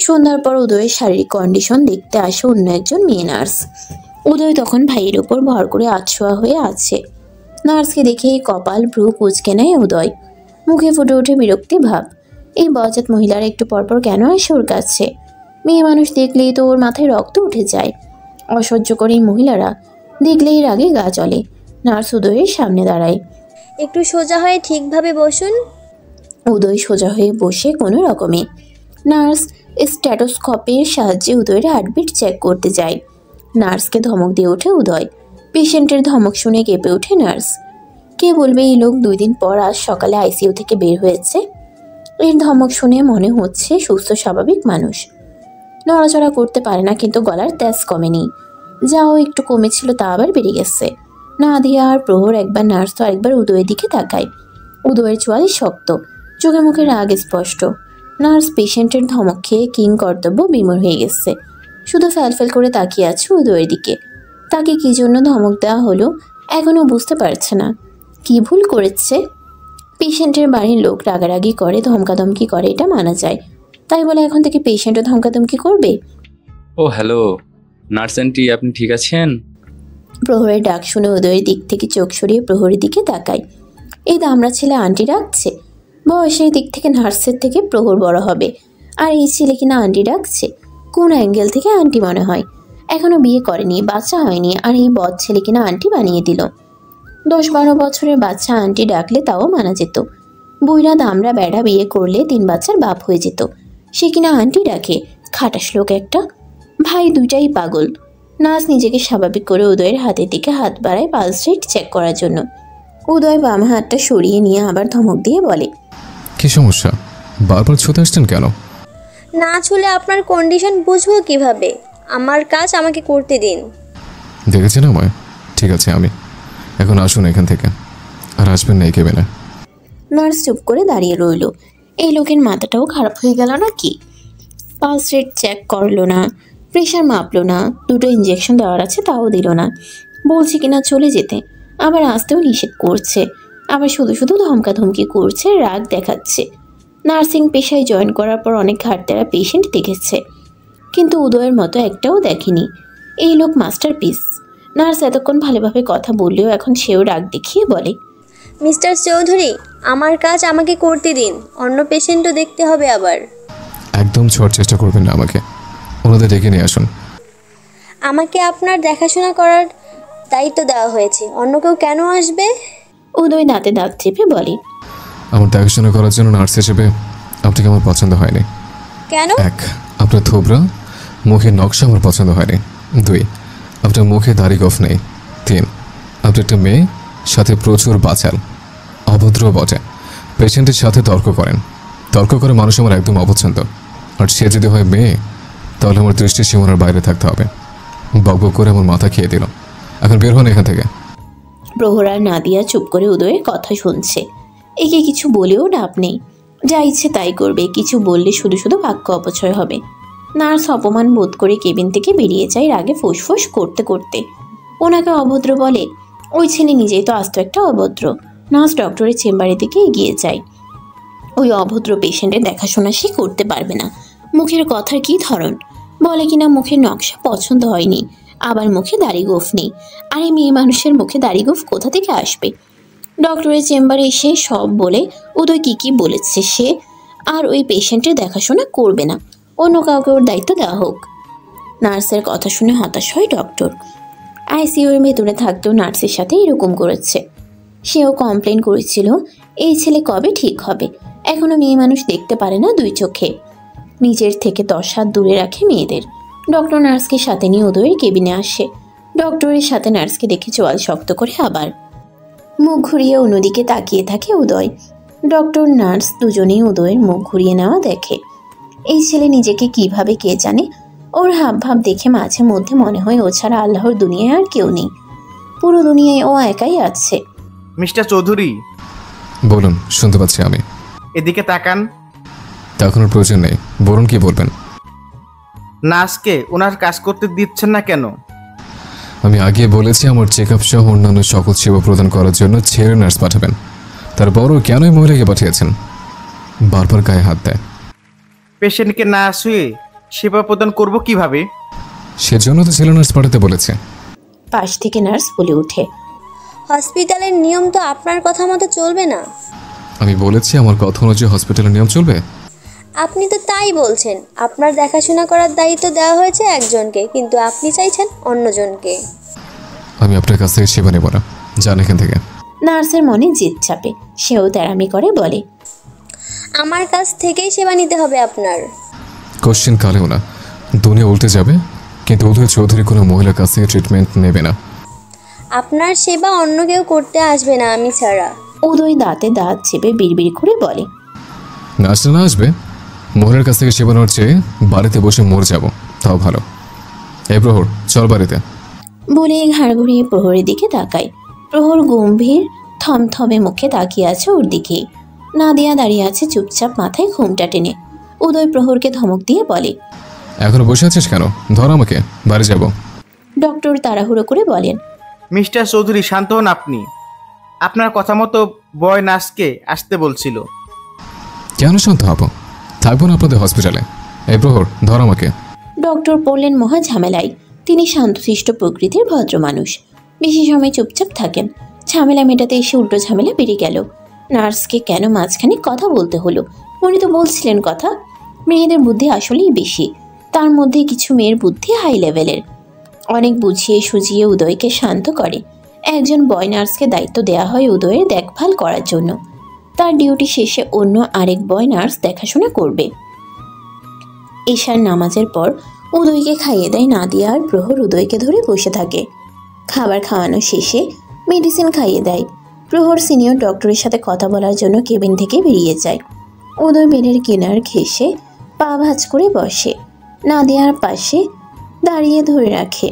সন্ধ্যার পর উদয়ের শারীরিক কন্ডিশন দেখতে আসে অন্য একজন মেয়ে নার্স। উদয় তখন ভাইয়ের ওপর ভর করে আতশোয়া হয়ে আছে। নার্সকে দেখেই কপাল ভ্রু কুঁচকে নেয় উদয়। মুখে ফুটে ওঠে বিরক্তি ভাব। এই বজ্জাত মহিলার একটু পরপর কেন আসে ওর কাছে? মেয়ে মানুষ দেখলেই তো ওর মাথায় রক্ত উঠে যায়। অসহ্য করে এই মহিলারা দেখলেই রাগে গা জ্বলে। নার্স উদয়ের সামনে দাঁড়ায়। একটু সোজা হয়ে ঠিকভাবে বসুন। উদয় সোজা হয়ে বসে কোনো রকমে। নার্স স্ট্যাটোস্কোপের সাহায্যে উদয়ের হার্টবিট চেক করতে যায়। নার্সকে ধমক দিয়ে ওঠে উদয়। পেশেন্টের ধমক শুনে কেঁপে ওঠে নার্স। কে বলবে এই লোক 2 দিন পর আজ সকালে আইসিইউ থেকে বের হয়েছে? এর ধমক শুনে মনে হচ্ছে সুস্থ স্বাভাবিক মানুষ। নড়াচড়া করতে পারে না, কিন্তু গলার তেজ কমেনি। যাও একটু কমেছিল তা আবার বেড়ে গেছে। নাদিয়া আর প্রহর একবার নার্স তো আরেকবার উদয়ের দিকে তাকায়। উদয়ের চোয়াল শক্ত, চোখে মুখে রাগ স্পষ্ট। নার্স পেশেন্টের ধমক খেয়ে কিং কর্তব্য বিমূঢ় হয়ে গেছে। শুধু ফ্যালফেল করে তাকিয়ে আছে উদয়ের দিকে। তাকে কি জন্য ধমক দেওয়া হলো এখনও বুঝতে পারছে না। কি ভুল করেছে? পেশেন্টের বাড়ির লোক রাগারাগি করে, ধমকাধমকি করে, এটা মানা যায়। তাই বলে এখন থেকে পেশেন্টও ধমকাধমকি করবে? ও হ্যালো নার্স আন্টি, আপনি ঠিক আছেন? প্রহরের ডাক শুনে উদয়ের দিক থেকে চোখ সরিয়ে প্রহরের দিকে তাকায়। এই দামড়া ছেলে আন্টি ডাকছে। বয়সের দিক থেকে নার্সের থেকে প্রহর বড় হবে, আর এই ছেলে কিনা আন্টি ডাকছে। কোন অ্যাঙ্গেল থেকে আন্টি মনে হয়? এখনো বিয়ে করেনি, বাচ্চা হয়নি, আর এই বদ ছেলে কিনা আন্টি বানিয়ে দিল। 10-12 বছরের বাচ্চা আন্টি ডাকলে তাও মানা যেত। বুইরা দামড়া বেড়া বিয়ে করলে 3 বাচ্চার বাপ হয়ে যেত। সে কিনা আন্টি ডাকে? খাটাস লোক একটা। ভাই দুইটাই পাগল। নার্স নিজেকে স্বাভাবিক করে উদয়ের হাতের দিকে হাত বাড়ায় পালস রেট চেক করার জন্য। উদয় বাম হাতটা সরিয়ে নিয়ে আবার ধমক দিয়ে বলে, কি সমস্যা? বারবার ছুতে আসছেন কেন? না ছুলে আপনার কন্ডিশন বুঝবো কিভাবে? আমার কাজ আমাকে করতে দিন। দেখেছেন আমায়? ঠিক আছে, আমি এখন আসুন এখান থেকে। আর আসবেন না এই কেবিনে। নার্স চুপ করে দাঁড়িয়ে রইল। এই লোকের মাথাটাও খারাপ হয়ে গেল নাকি? পালস রেট চেক করলো না, প্রেশার মাপলো না, 2টো ইঞ্জেকশন দেওয়ার আছে তাও দিল না। বলছে কিনা চলে যেতে, আবার আসতেও নিষেধ করছে। আবার শুধু শুধু ধমকাধমকি করছে, রাগ দেখাচ্ছে। নার্সিং পেশায় জয়েন করার পর অনেক ঘাটতেরা পেশেন্ট দেখেছে, কিন্তু উদয়ের মতো একটাও দেখেনি। এই লোক মাস্টারপিস। নার্স এতক্ষণ ভালোভাবে কথা বললেও এখন সেও রাগ দেখিয়ে বলে, মিস্টার চৌধুরী, আমার কাজ আমাকে করতে দিন। অন্য পেশেন্টও দেখতে হবে আবার। একদম ছোঁয়ার চেষ্টা করবেন না আমাকে। ওনাদের ডেকে নিয়ে আসুন। আমাকে আপনার দেখাশোনা করার দায়িত্ব দেওয়া হয়েছে, অন্য কেউ কেন আসবে? উদয় দাঁতে দাঁত চেপে বলে, আমার দেখাশোনা করার জন্য নার্স হিসেবে আপনাকে আমার পছন্দ হয়নি। কেন? 1, আপনার থোবরা মুখের নকশা আমার পছন্দ হয়নি। 2, আপনার মুখে দাড়ি গোঁফ নেই। 3, আপনি একটা মেয়ে, সাথে প্রচুর বাচাল, অভদ্র বটে। পেশেন্টের সাথে তর্ক করেন। তর্ক করে মানুষ আমার একদম অপছন্দ। আর সে যদি হয় মেয়ে, তাহলে আমার দৃষ্টি সীমানার বাইরে থাকতে হবে। বকবক করে আমার মাথা খেয়ে দিল। এখন বের হন এখান থেকে। প্রহর আর নাদিয়া চুপ করে উদয়ের কথা শুনছে। একে কিছু বলেও ডাব নেই। যা ইচ্ছে তাই করবে, কিছু বললে শুধু শুধু বাক্য অপচয় হবে। নার্স অপমান বোধ করে কেবিন থেকে বেরিয়ে যায় রাগে ফুসফুস করতে করতে। ওনাকে অভদ্র বলে? ওই ছেলে নিজেই তো আস্ত একটা অভদ্র। নার্স ডক্টরের চেম্বারের দিকে এগিয়ে যায়। ওই অভদ্র পেশেন্টের দেখাশোনা সে করতে পারবে না। মুখের কথার কি ধরন! বলে কিনা মুখের নকশা পছন্দ হয়নি, আবার মুখে দাড়ি গোঁফ নেই। আর এই মেয়ে মানুষের মুখে দাড়ি গোঁফ কোথা থেকে আসবে? ডক্টরের চেম্বারে এসে সব বলে উদয় কী বলেছে সে আর ওই পেশেন্টের দেখাশোনা করবে না, অন্য কাউকে ওর দায়িত্ব দেওয়া হোক। নার্সের কথা শুনে হতাশ হয় ডক্টর। আইসিইউর ভেতরে থাকতেও নার্সের সাথে এরকম করেছে। সেও কমপ্লেন করেছিল এই ছেলে কবে ঠিক হবে। এখনও মেয়ে মানুষ দেখতে পারে না 2 চোখে। নিজের থেকে 10 হাত দূরে রাখে মেয়েদের। ডক্টর নার্সকে সাথে নিয়ে উদয়ের কেবিনে আসে। ডক্টরের সাথে নার্সকে দেখে চোয়াল শক্ত করে আবার মুখ ঘুরিয়ে অন্যদিকে তাকিয়ে থাকে উদয়। ডক্টর নার্স দুজনেই উদয়ের মুখ ঘুরিয়ে নেওয়া দেখে। এই ছেলে নিজেকে কিভাবে কে জানে। ওর হাবভাব দেখে মাঝে মধ্যে মনে হয় ও ছাড়া আল্লাহর দুনিয়ায় আর কেউ নেই। পুরো দুনিয়ায় ও একাই আছে। মিস্টার চৌধুরী, বলুন, শুনতে পাচ্ছি আমি। এদিকে তাকান। তাকানোর প্রয়োজন নেই, বলুন কি বলবেন। নার্সকে ওনার কাজ করতে দিচ্ছেন না কেন? আমি আগে বলেছি আমার চেকআপ সহ অন্যান্য সকল সেবা প্রদান করার জন্য ছেড়ে নার্স পাঠাবেন। তারপরও কেনই মহিলাকে পাঠিয়েছেন? বারবার গায়ে হাত দেয়। পেশেন্টকে না শুয়ে সেবা প্রদান করব কিভাবে? সেজন্য তো ছেলে নার্স পাঠাতে বলেছে। পাশ থেকে নার্স বলে ওঠে। হসপিটালের নিয়ম তো আপনার কথা মতো চলবে না। আমি বলেছি আমার কথা অনুযায়ী হসপিটালের নিয়ম চলবে। আপনি তো তাই বলছেন। আপনার দেখাশোনা করার দায়িত্ব দেওয়া হয়েছে একজনকে, কিন্তু আপনি চাইছেন অন্যজনকে। আমি আপনার কাছ থেকে সেবা নেব না, যান এখান থেকে। নার্সের মনে জেদ চাপে, সেও তেরামি করে বলে, আমার কাছ থেকেই সেবা নিতে হবে আপনার। কোশ্চেন কালেও না, দুনিয়া উল্টে যাবে, কিন্তু উদয় চৌধুরী কোনো মহিলার কাছ থেকে ট্রিটমেন্ট নেবে না। আপনার সেবা অন্য কেউ করতে আসবে না আমি ছাড়া। উদয় দাঁতে দাঁত চেপে বিড়বিড় করে বলে, নার্সটা না আসবে, মহিলার কাছ থেকে সেবা নেওয়ার চেয়ে বাড়িতে বসে মরে যাব, তাও ভালো। এই প্রহর, চল বাড়িতে। বলে ঘাড় ঘুরিয়ে প্রহরের দিকে তাকায়। প্রহর গম্ভীর থমথমে মুখে তাকিয়ে আছে ওর দিকে। নাদিয়া দাঁড়িয়ে আছে চুপচাপ, মাথায় ঘুমটা টেনে। উদয় প্রহরকে ধমক দিয়ে বলে, এখনো বসে আছিস কেন? ধর আমাকে, বাড়ি যাব। ডক্টর তাড়াহুড়ো করে বলেন, মিস্টার চৌধুরী শান্ত হন আপনি। আপনার কথা মতো বয় নার্সকে আসতে বলছিল। কেন শান্ত হব? থাকবো না আপনাদের হসপিটালে। এই প্রহর, ধর আমাকে। ডক্টর পড়লেন মহা ঝামেলায়। তিনি শান্তশিষ্ট প্রকৃতির ভদ্র মানুষ, বেশি সময় চুপচাপ থাকেন। ঝামেলা মেটাতে এসে উল্টো ঝামেলা বেড়ে গেল। নার্সকে কেন মাঝখানে কথা বলতে হলো? উনি তো বলছিলেন কথা। মেয়েদের বুদ্ধি আসলেই বেশি, তার মধ্যে কিছু মেয়ের বুদ্ধি হাই লেভেলের। অনেক বুঝিয়ে সুঝিয়ে উদয়কে শান্ত করে। একজন বয় নার্সকে দায়িত্ব দেওয়া হয় উদয়ের দেখভাল করার জন্য। তার ডিউটি শেষে অন্য আরেক বয় নার্স দেখাশোনা করবে। এশার নামাজের পর উদয়কে খাইয়ে দেয় নাদিয়া আর প্রহর উদয়কে ধরে বসে থাকে। খাবার খাওয়ানো শেষে মেডিসিন খাইয়ে দেয়। প্রহর সিনিয়র ডক্টরের সাথে কথা বলার জন্য কেবিন থেকে বেরিয়ে যায়। উদয় বেডের কিনার ঘেঁষে পা ভাঁজ করে বসে, নাদিয়ার পাশে দাঁড়িয়ে ধরে রাখে।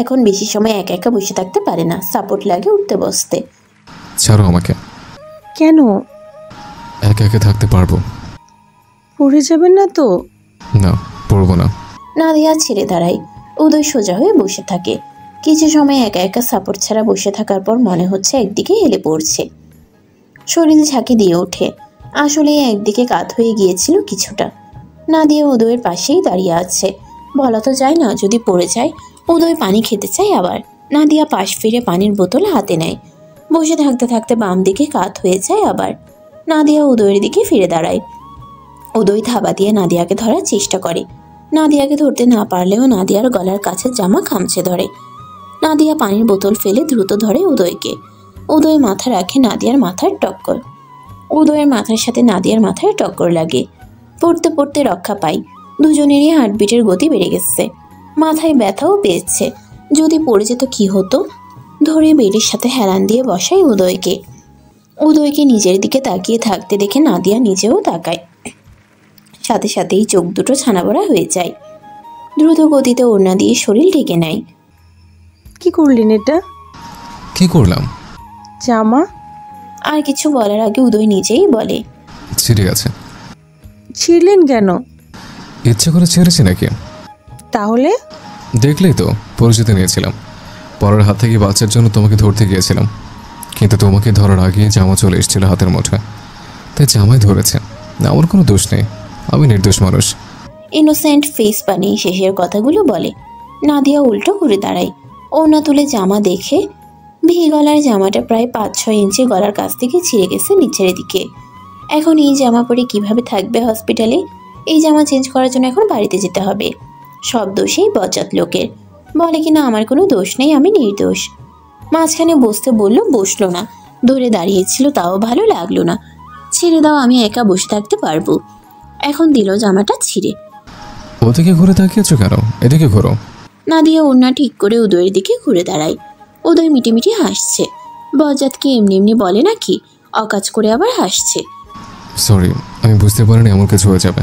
এখন বেশি সময় একা একা বসে থাকতে পারে না, সাপোর্ট লাগে উঠতে বসতে। ছাড়ো আমাকে। কেন? একা একা থাকতে পারবো পড়ে যাবেন না তো? না, পড়বো না। নাদিয়া ছেড়ে দাঁড়ায়। উদয় সোজা হয়ে বসে থাকে। কিছু সময় একা একা সাপোর্ট ছাড়া বসে থাকার পর মনে হচ্ছে একদিকে হেলে পড়ছে। শরীর ঝাঁকি দিয়ে ওঠে। আসলে একদিকে কাত হয়ে গিয়েছিল কিছুটা। নাদিয়া উদয়ের পাশেই দাঁড়িয়ে আছে। বলা তো যায় না, যদি পড়ে যায়। উদয় পানি খেতে চায় আবার। নাদিয়া পাশ ফিরে পানির বোতল হাতে নেয়। বসে থাকতে থাকতে বাম দিকে কাত হয়ে যায় আবার। নাদিয়া উদয়ের দিকে ফিরে দাঁড়ায়। উদয় থাবা দিয়ে নাদিয়াকে ধরার চেষ্টা করে। নাদিয়াকে ধরতে না পারলেও নাদিয়ার গলার কাছে জামা খামচে ধরে। নাদিয়া পানির বোতল ফেলে দ্রুত ধরে উদয়কে। উদয় মাথা রাখে নাদিয়ার মাথার টক্কর। উদয়ের মাথার সাথে নাদিয়ার মাথায় টক্কর লাগে। পড়তে পড়তে রক্ষা পায়। দুজনেরই হার্টবিটের গতি বেড়ে গেছে। মাথায় ব্যথাও পেয়েছে। যদি পড়ে যেত কি হতো? ধরে বেডের সাথে হেলান দিয়ে বসায় উদয়কে। উদয়কে নিজের দিকে তাকিয়ে থাকতে দেখে নাদিয়া নিজেও তাকায়। সাথে সাথেই চোখ দুটো ছানাবড়া হয়ে যায়। দ্রুত গতিতে ওড়না দিয়ে শরীর ঢেকে নেয়। কি করলেন এটা? কি করলাম? জামা? আর কিছু বলার আগে উদয় নিজেই বলে, ছিঁড়ে গেছে। ছিঁড়লেন কেন? ইচ্ছে করে ছেড়েছি নাকি? তাহলে? দেখলেই তো, পরিচিত নিয়েছিলাম। পরের হাত থেকে বাচ্চার জন্য তোমাকে ধরতে গিয়েছিলাম, কিন্তু তোমাকে ধরার আগে জামা চলে এসেছিল হাতের মুঠে, তাই জামাই ধরেছে। আমার কোনো দোষ নেই, আমি নির্দোষ মানুষ। ইনোসেন্ট ফেস বানিয়ে শেষের কথাগুলো বলে। নাদিয়া উল্টো ঘুরে দাঁড়ায়। ওড়না তুলে জামা দেখে ভি গলার জামাটা প্রায় 5-6 ইঞ্চি গলার কাছ থেকে ছিঁড়ে গেছে নিচের দিকে। এখন এই জামা পরে কিভাবে থাকবে হসপিটালে? এই জামা চেঞ্জ করার জন্য এখন বাড়িতে যেতে হবে। সব দোষেই বজ্জাত লোকের। বলে কিনা আমার কোনো দোষ নেই, আমি নির্দোষ। মাঝখানে বসতে বলল, বসলো না। ধরে দাঁড়িয়েছিল, তাও ভালো লাগলো না। ছেড়ে দাও, আমি একা বসে থাকতে পারবো। এখন দিল জামাটা ছিঁড়ে। ওদিকে ঘুরে তাকিয়েছো কেন? এদিকে ঘোরো। নাদিয়া ওড়না ঠিক করে উদয়ের দিকে ঘুরে দাঁড়ায়। উদয় মিটিমিটি হাসছে। বজ্জাতকে এমনি এমনি বলে নাকি? অকাজ করে আবার হাসছে। সরি, আমি বুঝতে পারিনি এমন কিছু হয়ে যাবে।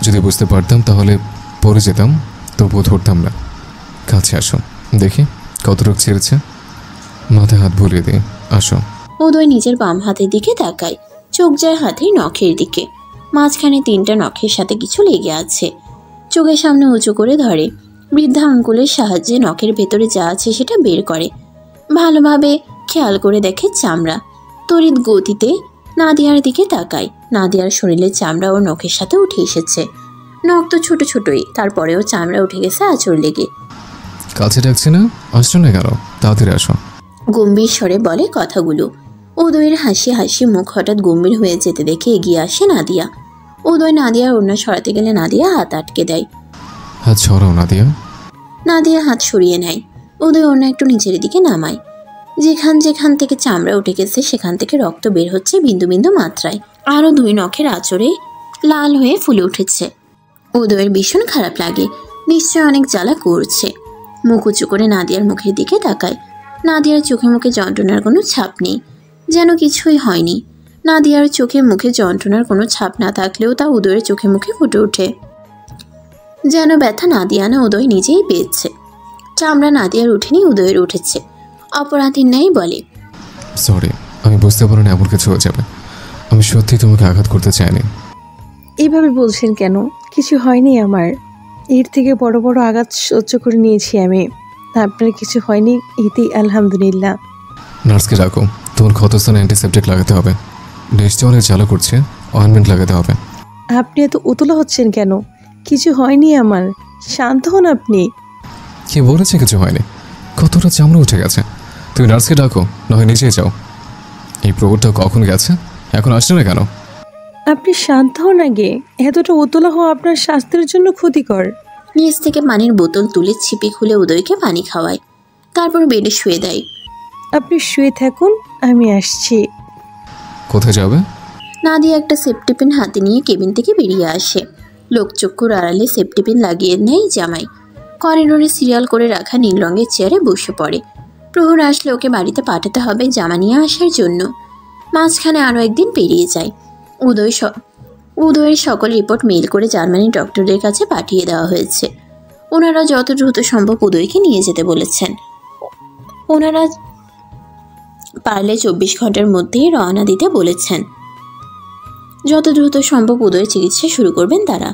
যদি বুঝতে পারতাম তাহলে পড়ে যেতাম, তবুও ধরতাম না। কাছে আসো, দেখি কতটুকু ছেড়েছে। মাথায় হাত বুলিয়ে দিই, আসো। উদয় নিজের বাম হাতের দিকে তাকায়। চোখ যায় হাতের নখের দিকে। মাঝখানে 3টা নখের সাথে কিছু লেগে আছে। চোখের সামনে উঁচু করে ধরে। বৃদ্ধা আঙ্গুলের সাহায্যে নখের ভেতরে যা আছে সেটা বের করে। ভালোভাবে খেয়াল করে দেখে চামড়া। তড়িৎ গতিতে নাদিয়ার দিকে তাকায়। নাদিয়ার শরীরের চামড়া ও নখের সাথে উঠে এসেছে। নখ তো ছোট ছোটই, তারপরেও চামড়া উঠে গেছে আঁচড় লেগে। কাছে ডাকছি না, আসছো না কেন? তাড়াতাড়ি আসো। গম্ভীর স্বরে বলে কথাগুলো। উদয়ের হাসি হাসি মুখ হঠাৎ গম্ভীর হয়ে যেতে দেখে এগিয়ে আসে নাদিয়া। উদয় নাদিয়ার ওড়না সরাতে গেলে নাদিয়া হাত আটকে দেয়। হাত ছড়াও নাদিয়া। নাদিয়া হাত সরিয়ে নেয়। উদয় ওড়না একটু নিচের দিকে নামায়। যেখান থেকে চামড়া উঠে গেছে সেখান থেকে রক্ত বের হচ্ছে বিন্দু বিন্দু মাত্রায়। আরও 2 নখের আঁচড়ে লাল হয়ে ফুলে উঠেছে। উদয়ের ভীষণ খারাপ লাগে, নিশ্চয় অনেক জ্বালা করছে। মুখ উঁচু করে নাদিয়ার মুখের দিকে তাকায়। নাদিয়ার চোখে মুখে যন্ত্রণার কোনো ছাপ নেই, যেন কিছুই হয়নি। নাদিয়ার চোখে মুখে যন্ত্রণার কোনো ছাপ না থাকলেও তা উদয়ের চোখে মুখে ফুটে ওঠে। যেন ব্যথা নাদিয়া না উদয় নিজেই পেয়েছে। চামড়া নাদিয়ার উঠেনি, উদয়ের উঠেছে। অপরাধীর ন্যায় বলে, সরি, আমি বুঝতে পারিনি এমন কিছু হয়ে যাবে। আমি সত্যি তোমাকে আঘাত করতে চাইনি। এইভাবে বলছেন কেন? কিছু হয়নি আমার। এর থেকে বড় বড় আঘাত সহ্য করে নিয়েছি আমি। আপনার কিছু হয়নি, এতেই আলহামদুলিল্লাহ। নার্সকে রাখো, তোমার ক্ষতস্থানে অ্যান্টিসেপটিক লাগাতে হবে। নিশ্চয় অনেক জ্বালা করছে, অয়েনমেন্ট লাগাতে হবে। আপনি এত উতলা হচ্ছেন কেন? কিছু হয়নি আমার, শান্ত হন আপনি। কি বলেছে কিছু হয়নি? কতটা চামড়া উঠে গেছে। তুমি নার্সকে ডাকো, নয় নিজেই যাও। এই প্রহরটা কখন গেছে, এখন আসছে না কেন? আপনি শান্ত হন আগে। এতটা উতলা হওয়া আপনার স্বাস্থ্যের জন্য ক্ষতিকর। নিচ থেকে পানির বোতল তুলে ছিপি খুলে উদয়কে পানি খাওয়ায়। তারপর বেডে শুয়ে দেয়। আপনি শুয়ে থাকুন, আমি আসছি। কোথায় যাবে? নাদিয়া একটা সেফটিপিন হাতে নিয়ে কেবিন থেকে বেরিয়ে আসে। লোকচক্ষুর আড়ালে সেফটিপিন লাগিয়ে নেয় জামাই। করিডোরে সিরিয়াল করে রাখা নীল রঙের চেয়ারে বসে পড়ে। প্রহর আসলে ওকে বাড়িতে পাঠাতে হবে জামা নিয়ে আসার জন্য। মাঝখানে আরও একদিন পেরিয়ে যায়। উদয়ের সকল রিপোর্ট মেইল করে জার্মানির ডক্টরদের কাছে পাঠিয়ে দেওয়া হয়েছে। ওনারা যত দ্রুত সম্ভব উদয়কে নিয়ে যেতে বলেছেন। ওনারা পারলে 24 ঘন্টার মধ্যেই রওনা দিতে বলেছেন। যত দ্রুত সম্ভব উদয়ের চিকিৎসা শুরু করবেন তারা।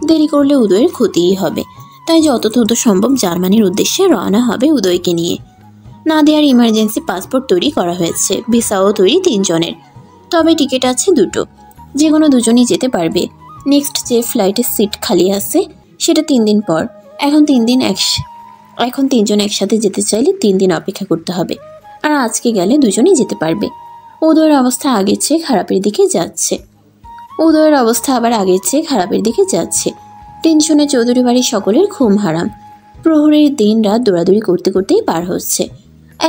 দেরি করলে উদয়ের ক্ষতিই হবে। তাই যত দ্রুত সম্ভব জার্মানির উদ্দেশ্যে রওনা হবে উদয়কে নিয়ে। নাদিয়ার ইমার্জেন্সি পাসপোর্ট তৈরি করা হয়েছে, ভিসাও তৈরি 3 জনের। তবে টিকিট আছে 2টো, যে কোনো দুজনই যেতে পারবে। নেক্সট যে ফ্লাইটের সিট খালি আছে সেটা 3 দিন পর। এখন 3 জন একসাথে যেতে চাইলে 3 দিন অপেক্ষা করতে হবে। আর আজকে গেলে দুজনই যেতে পারবে। উদয়ের অবস্থা আগের চেয়ে খারাপের দিকে যাচ্ছে। টেনশনে চৌধুরী বাড়ির সকলের ঘুম হারাম। প্রহরের দিন রাত দৌড়াদৌড়ি করতে করতেই পার হচ্ছে।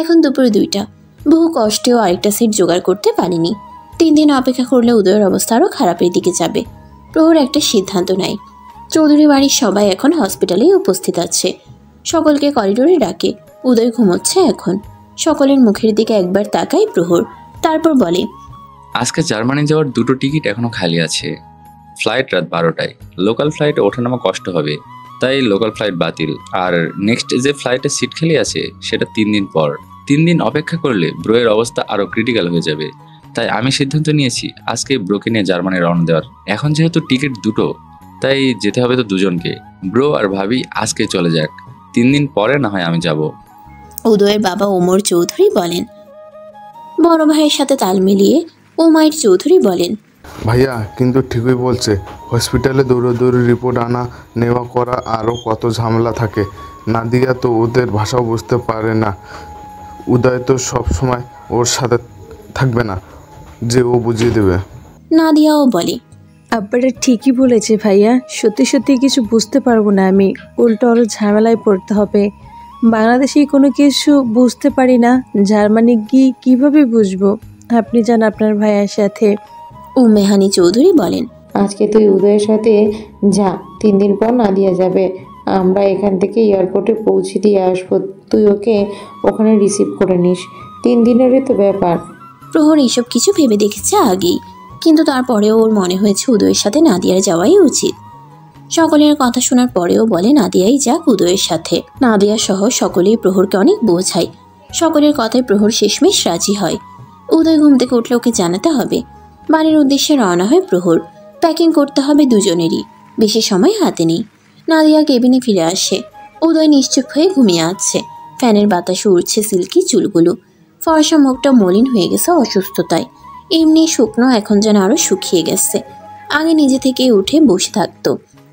এখন দুপুর 2টা। বহু কষ্টেও আরেকটা সিট জোগাড় করতে পারিনি। 3 দিন অপেক্ষা করলে উদয়ের অবস্থা আরও খারাপের দিকে যাবে। প্রহর একটা সিদ্ধান্ত নেয়। চৌধুরী বাড়ির সবাই এখন হসপিটালেই উপস্থিত আছে। সকলকে করিডোরে ডাকে। উদয় ঘুমোচ্ছে এখন। সকলের মুখের দিকে একবার তাকায় প্রহর, তারপর বলে, আজকে জার্মানি যাওয়ার 2টো টিকিট এখনো খালি আছে। ফ্লাইট রাত 12টায়। লোকাল ফ্লাইটে ওঠানামা কষ্ট হবে, তাই লোকাল ফ্লাইট বাতিল। আর নেক্সট যে ফ্লাইটে সিট খালি আছে সেটা 3 দিন পর। 3 দিন অপেক্ষা করলে ব্রোয়ের অবস্থা আরও ক্রিটিক্যাল হয়ে যাবে। তাই আমি সিদ্ধান্ত নিয়েছি আজকে ব্রোকে নিয়ে জার্মানি রওনা দেওয়ার। এখন যেহেতু টিকিট 2টো, তাই যেতে হবে তো 2জনকে। ব্রো আর ভাবি আজকে চলে যাক, 3 দিন পরে না হয় আমি যাব। উদয়ের বাবা ওমর চৌধুরী বলেন। বড় ভাইয়ের সাথে তাল মিলিয়ে ওমাইর চৌধুরী বলেন, ভাইয়া কিন্তু ঠিকই বলছে। হসপিটালে দৌড়াদৌড়ি রিপোর্ট আনা নেওয়া করা আরও কত ঝামেলা থাকে। নাদিয়া তো ওদের ভাষাও বুঝতে পারে না। উদয় তো সব সময় ওর সাথে থাকবে না যে ও বুঝিয়ে দেবে। নাদিয়াও বলে, আব্বাটা ঠিকই বলেছে ভাইয়া। সত্যি সত্যি কিছু বুঝতে পারবো না আমি। উল্টো আরও ঝামেলায় পড়তে হবে। বাংলাদেশে কোনো কিছু বুঝতে পারি না, জার্মানি গিয়ে কীভাবে বুঝবো? আপনি যান আপনার ভাইয়ার সাথে। উম্মেহানি চৌধুরী বলেন, আজকে তুই উদয়ের সাথে যা, 3 দিন পর নাদিয়া যাবে। আমরা এখান থেকে এয়ারপোর্টে পৌঁছে দিয়ে আসবো। তুই ওকে ওখানে রিসিভ করে নিস। 3 দিনেরই তো ব্যাপার। প্রহর এইসব কিছু ভেবে দেখেছে আগেই, কিন্তু তারপরেও ওর মনে হয়েছে উদয়ের সাথে নাদিয়ার যাওয়াই উচিত। সকলের কথা শোনার পরেও বলে নাদিয়াই যাক উদয়ের সাথে। নাদিয়া সহ সকলেই প্রহরকে অনেক বোঝায়। সকলের কথায় প্রহর শেষমেশ রাজি হয়। উদয় ঘুম থেকে উঠলে ওকে জানাতে হবে। বাড়ির উদ্দেশ্যে রওনা হয় প্রহর। প্যাকিং করতে হবে দুজনেরই, বেশি সময় হাতে নেই। নাদিয়া কেবিনে ফিরে আসে। উদয় নিশ্চুপ হয়ে ঘুমিয়ে আছে। ফ্যানের বাতাসে উড়ছে সিল্কি চুলগুলো। ফর্সা মুখটা মলিন হয়ে গেছে অসুস্থতায়। এমনি শুকনো এখন যেন আরও শুকিয়ে গেছে। আগে নিজে থেকে উঠে বসে থাকতো,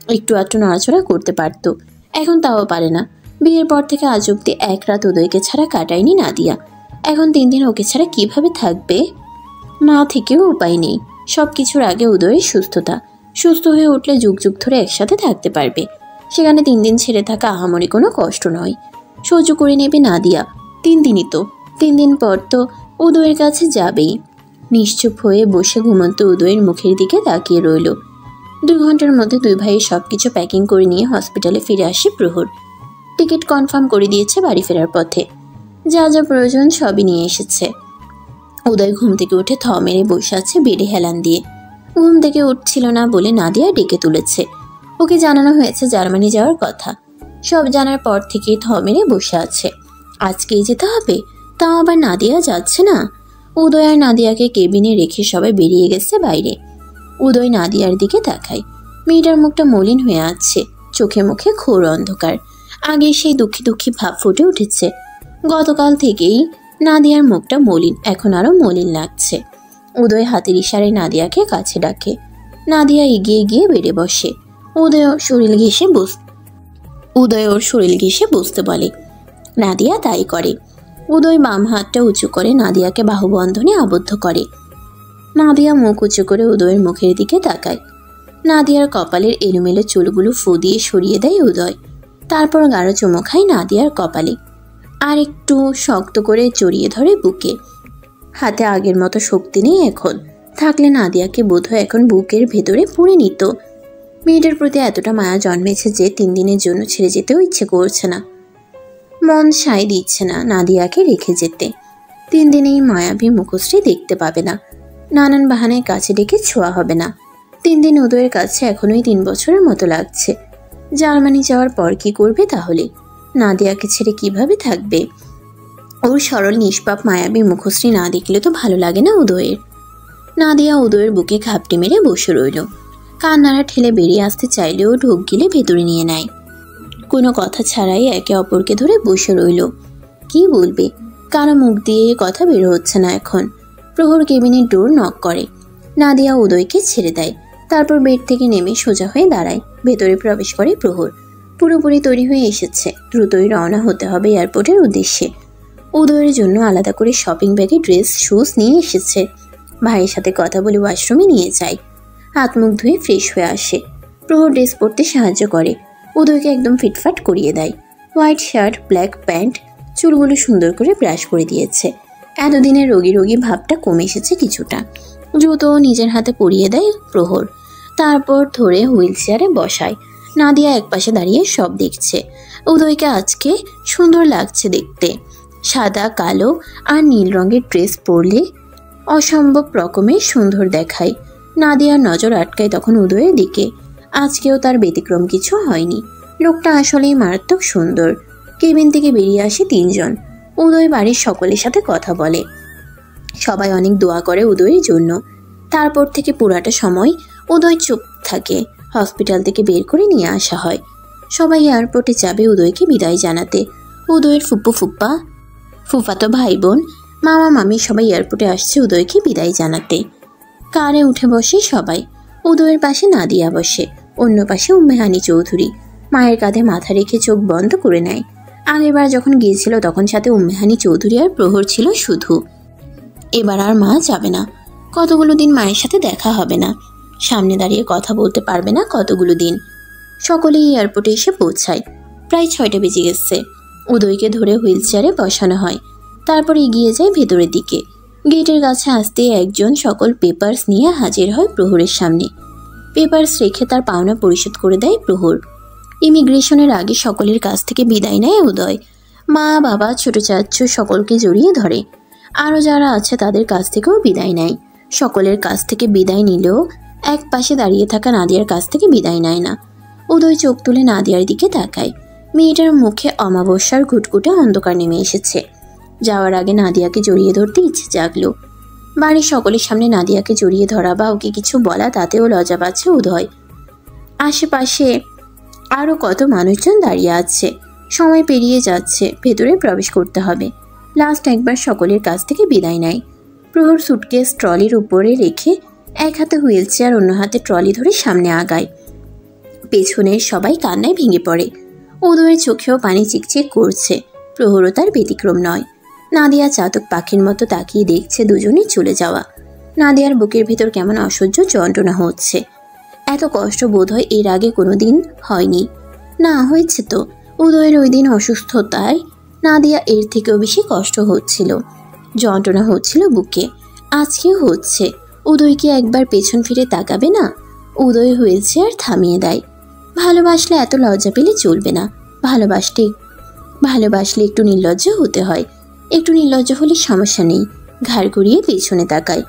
একটু আধটু নড়াচড়া করতে পারতো, এখন তাও পারে না। বিয়ের পর থেকে আজ অব্দি এক রাত উদয়কে ছাড়া কাটায়নি নাদিয়া। এখন 3 দিন ওকে ছাড়া কিভাবে থাকবে? না থেকেও উপায় নেই। সব কিছুর আগে উদয়ের সুস্থতা। সুস্থ হয়ে উঠলে যুগ যুগ ধরে একসাথে থাকতে পারবে। সেখানে 3 দিন ছেড়ে থাকা আহামরি কোনো কষ্ট নয়, সহ্য করে নেবে নাদিয়া। 3 দিনই তো, 3 দিন পর তো উদয়ের কাছে যাবেই। নিশ্চুপ হয়ে বসে ঘুমন্ত উদয়ের মুখের দিকে তাকিয়ে রইল। 2 ঘন্টার মধ্যে 2 ভাইয়ের সব কিছু প্যাকিং করে নিয়ে হসপিটালে ফিরে আসে প্রহর। টিকিট কনফার্ম করে দিয়েছে বাড়ি ফেরার পথে। যা যা প্রয়োজন সবই নিয়ে এসেছে। উদয় ঘুম থেকে উঠে থ মেরে বসে আছে বেডে হেলান দিয়ে। ঘুম থেকে উঠছিল না বলে নাদিয়া ডেকে তুলেছে। ওকে জানানো হয়েছে জার্মানি যাওয়ার কথা। সব জানার পর থেকেই থ মেরে বসে আছে। আজকেই যেতে হবে, তাও আবার নাদিয়া যাচ্ছে না। উদয় আর নাদিয়াকে কেবিনে রেখে সবাই বেরিয়ে গেছে বাইরে। উদয় নাদিয়ার দিকে তাকায়। মেয়েটার মুখটা মলিন হয়ে আছে, চোখে মুখে ঘোর অন্ধকার। আগে সেই দুঃখী দুঃখী ভাব ফুটে উঠেছে। গতকাল থেকেই নাদিয়ার মুখটা মলিন, এখন আরো মলিন লাগছে। উদয় হাতের ইশারায় নাদিয়াকে কাছে ডাকে। নাদিয়া এগিয়ে গিয়ে বেড়ে বসে। উদয় ওর শরীর ঘেঁষে বসতে বলে। নাদিয়া তাই করে। উদয় বাম হাতটা উঁচু করে নাদিয়াকে বাহুবন্ধনে আবদ্ধ করে। নাদিয়া মুখ উঁচু করে উদয়ের মুখের দিকে তাকায়। নাদিয়ার কপালের এলোমেলো চুলগুলো ফু দিয়ে সরিয়ে দেয় উদয়। তারপর গাঢ় চুমো খায় নাদিয়ার কপালে, আর একটু শক্ত করে জড়িয়ে ধরে বুকে। হাতে আগের মতো শক্তি নেই এখন, থাকলে নাদিয়াকে বোধহয় এখন বুকের ভেতরে পুড়ে নিত। মেয়েটার প্রতি এতটা মায়া জন্মেছে যে 3 দিনের জন্য ছেড়ে যেতেও ইচ্ছে করছে না। মন সায় দিচ্ছে না নাদিয়াকে রেখে যেতে। 3 দিনেই মায়াবী মুখশ্রী দেখতে পাবে না, নানান বাহানায় কাছে ডেকে ছোঁয়া হবে না। 3 দিন উদয়ের কাছে এখনোই 3 বছরের মতো লাগছে। জার্মানি যাওয়ার পর কি করবে তাহলে? নাদিয়াকে ছেড়ে কিভাবে থাকবে? ওর সরল নিষ্পাপ মায়াবী মুখশ্রী না দেখলে তো ভালো লাগে না উদয়ের। নাদিয়া উদয়ের বুকে ঘাপটি মেরে বসে রইল। কান্নারা ঠেলে বেরিয়ে আসতে চাইলেও ঢোক গিলে ভেতরে নিয়ে নেয়। কোনো কথা ছাড়াই একে অপরকে ধরে বসে রইল। কি বলবে? কারো মুখ দিয়ে কথা বের হচ্ছে না এখন। প্রহর কেবিনের ডোর নক করে। নাদিয়া উদয়কে ছেড়ে দেয়। তারপর বেড থেকে নেমে সোজা হয়ে দাঁড়ায়। ভেতরে প্রবেশ করে প্রহর। পুরোপুরি তৈরি হয়ে এসেছে, দ্রুতই রওনা হতে হবে এয়ারপোর্টের উদ্দেশ্যে। উদয়ের জন্য আলাদা করে শপিং ব্যাগে ড্রেস শুজ নিয়ে এসেছে। ভাইয়ের সাথে কথা বলে ওয়াশরুমে নিয়ে যায়। হাত মুখ ধুয়ে ফ্রেশ হয়ে আসে। প্রহর ড্রেস পরতে সাহায্য করে। উদয়কে একদম ফিটফাট করিয়ে দেয়। হোয়াইট শার্ট, ব্ল্যাক প্যান্ট, চুলগুলো সুন্দর করে ব্রাশ করে দিয়েছে। এতদিনের রোগী রোগী ভাবটা কমে এসেছে কিছুটা। জুতো নিজের হাতে পরিয়ে দেয় প্রহর। তারপর ধরে হুইল চেয়ারে বসায়। নাদিয়া একপাশে দাঁড়িয়ে সব দেখছে। উদয়কে আজকে সুন্দর লাগছে দেখতে। সাদা, কালো আর নীল রঙের ড্রেস পরলে অসম্ভব রকমের সুন্দর দেখায়। নাদিয়ার নজর আটকায় তখন উদয়ের দিকে। আজকেও তার ব্যতিক্রম কিছু হয়নি। লোকটা আসলেই মারাত্মক সুন্দর। কেবিন থেকে বেরিয়ে আসে 3 জন। উদয় বাড়ির সকলের সাথে কথা বলে। সবাই অনেক দোয়া করে উদয়ের জন্য। তারপর থেকে পুরাটা সময় উদয় চুপ থাকে। হসপিটাল থেকে বের করে নিয়ে আসা হয়। সবাই এয়ারপোর্টে যাবে উদয়কে বিদায় জানাতে। উদয়ের ফুফাতো ভাই বোন, মামা মামি সবাই এয়ারপোর্টে আসছে উদয়কে বিদায় জানাতে। কারে উঠে বসে সবাই। উদয়ের পাশে নাদিয়া বসে, অন্য পাশে উম্মেহানি চৌধুরী। মায়ের কাঁধে মাথা রেখে চোখ বন্ধ করে নেয়। আগেরবার যখন গিয়েছিল তখন সাথে উম্মেহানি চৌধুরী আর প্রহর ছিল শুধু। এবার আর মা যাবে না। কতগুলো দিন মায়ের সাথে দেখা হবে না। সামনে দাঁড়িয়ে কথা বলতে পারবে না কতগুলো দিন। সকলেই এয়ারপোর্টে এসে পৌঁছায়। প্রায় 6টা বেজে গেছে। উদয়কে ধরে হুইল চেয়ারে বসানো হয়। তারপর এগিয়ে যায় ভেতরের দিকে। গেটের কাছে আসতে একজন সকল পেপারস নিয়ে হাজির হয় প্রহরের সামনে। পেপারস রেখে তার পাওনা পরিশোধ করে দেয় প্রহর। ইমিগ্রেশনের আগে সকলের কাছ থেকে বিদায় নেয় উদয়। মা, বাবা, ছোট চাচ্চু সকলকে জড়িয়ে ধরে। আরও যারা আছে তাদের কাছ থেকেও বিদায় নেয়। সকলের কাছ থেকে বিদায় নিলেও এক পাশে দাঁড়িয়ে থাকা নাদিয়ার কাছ থেকে বিদায় নেয় না। উদয় চোখ তুলে নাদিয়ার দিকে তাকায়। মেয়েটার মুখে অমাবস্যার ঘুটঘুটে অন্ধকার নেমে এসেছে। যাওয়ার আগে নাদিয়াকে জড়িয়ে ধরতে ইচ্ছে জাগলো। বাড়ির সকলের সামনে নাদিয়াকে জড়িয়ে ধরা বা ওকে কিছু বলা তাতেও লজ্জা পাচ্ছে উদয়। আশেপাশে আরও কত মানুষজন দাঁড়িয়ে আছে। সময় পেরিয়ে যাচ্ছে, ভেতরে প্রবেশ করতে হবে। লাস্ট একবার সকলের কাছ থেকে বিদায় নেয়। প্রহর সুটকেস ট্রলির উপরে রেখে এক হাতে হুইল চেয়ার, অন্য হাতে ট্রলি ধরে সামনে আগায়। পেছনের সবাই কান্নায় ভেঙে পড়ে। উদয়ের চোখেও পানি চিকচিক করছে। প্রহরও তার ব্যতিক্রম নয়। নাদিয়া চাতক পাখির মতো তাকিয়ে দেখছে দুজনে চলে যাওয়া। নাদিয়ার বুকের ভেতর কেমন অসহ্য যন্ত্রণা হচ্ছে। এত কষ্ট বোধহয় এর আগে কোনোদিন হয়নি। না, হয়েছে তো। উদয়ের ওই দিন অসুস্থতায় নাদিয়া এর থেকেও বেশি কষ্ট হচ্ছিল, যন্ত্রণা হচ্ছিল বুকে। আজকেও হচ্ছে। উদয় কি একবার পেছন ফিরে তাকাবে না? উদয় হয়েছে আর থামিয়ে দেয়। ভালোবাসলে এত লজ্জা পেলে চলবে না। ভালোবাসলে একটু নির্লজ্জ হতে হয়। একটু নির্লজ্জ হলে সমস্যা নেই। ঘাড় ঘুরিয়ে পেছনে তাকায়,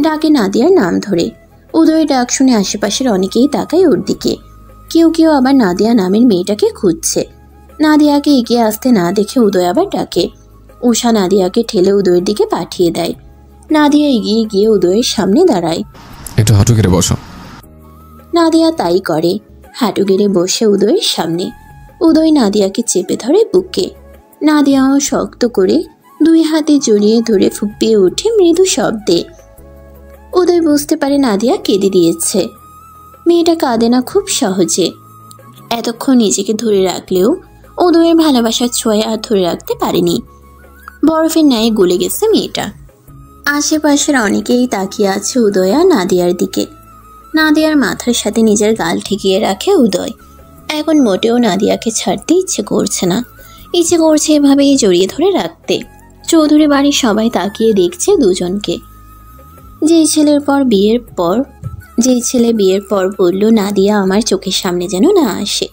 ডাকে নাদিয়ার নাম ধরে। উদয়ের ডাক শুনে আশেপাশের অনেকেই তাকায় ওর দিকে। কেউ কেউ আবার নাদিয়া নামের মেয়েটাকে খুঁজছে। নাদিয়াকে এগিয়ে আসতে না দেখে উদয় আবার ডাকে। উষা নাদিয়াকে ঠেলে উদয়ের দিকে পাঠিয়ে দেয়। নাদিয়া এগিয়ে গিয়ে উদয়ের সামনে দাঁড়ায়। একটু হাঁটু গেড়ে বসো। নাদিয়া তাই করে, হাঁটু গেড়ে বসে উদয়ের সামনে। উদয় নাদিয়াকে চেপে ধরে বুকে। নাদিয়াও শক্ত করে দুই হাতে জড়িয়ে ধরে ফুঁপিয়ে ওঠে মৃদু শব্দে। উদয় বুঝতে পারে নাদিয়া কেঁদে দিয়েছে। মেয়েটা কাঁদে না খুব সহজে। এতক্ষণ নিজেকে ধরে রাখলেও উদয়ের ভালোবাসার ছোঁয়া আর ধরে রাখতে পারেনি। বরফের ন্যায় গলে গেছে মেয়েটা। আশেপাশের অনেকেই তাকিয়ে আছে উদয় আর নাদিয়ার দিকে। নাদিয়ার মাথার সাথে নিজের গাল ঠেকিয়ে রাখে উদয়। এখন মোটেও নাদিয়াকে ছাড়তে ইচ্ছে করছে না। ইচ্ছে করছে এভাবেই জড়িয়ে ধরে রাখতে। চৌধুরী বাড়ির সবাই তাকিয়ে দেখছে দুজনকে। যেই ছেলে বিয়ের পর বলল নাদিয়া আমার চোখের সামনে যেন না আসে,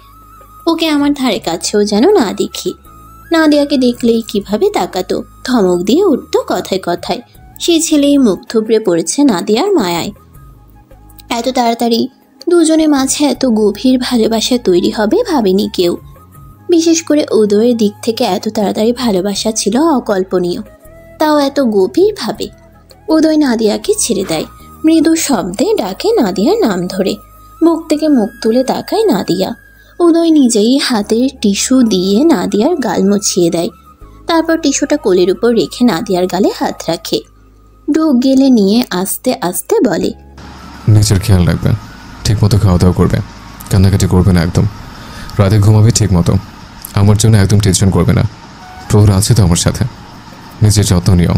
ওকে আমার ধারে কাছেও যেন না দেখি। নাদিয়াকে দেখলেই কিভাবে তাকাতো, ধমক দিয়ে উঠতো কথায় কথায়। সেই ছেলেই মুখ থুবড়ে পড়েছে নাদিয়ার মায়ায়। এত তাড়াতাড়ি দুজনের মাঝে এত গভীর ভালোবাসা তৈরি হবে ভাবেনি কেউ। বিশেষ করে উদয়ের দিক থেকে এত তাড়াতাড়ি ভালোবাসা ছিল অকল্পনীয়, তাও এত গভীরভাবে। উদয় নাদিয়াকে ছেড়ে দেয়। মৃদু শব্দে ডাকে নাদিয়ার নাম ধরে। মুখ থেকে মুখ তুলে তাকায় নাদিয়া। উদয় নিজেই হাতের টিস্যু দিয়ে নাদিয়ার গাল মুছিয়ে দেয়। তারপর টিস্যুটা কোলের উপর রেখে নাদিয়ার গালে হাত রাখে। ঢোক গেলে নিয়ে আস্তে আস্তে বলে, নিজের খেয়াল রাখবে, ঠিক মতো খাওয়া দাওয়া করবে, কান্নাকাটি করবে না একদম, রাতে ঘুমাবে ঠিক মতো, আমার জন্য একদম টেনশন করবে না। প্রহর আছে তো আমার সাথে, নিজের যত্ন নিও।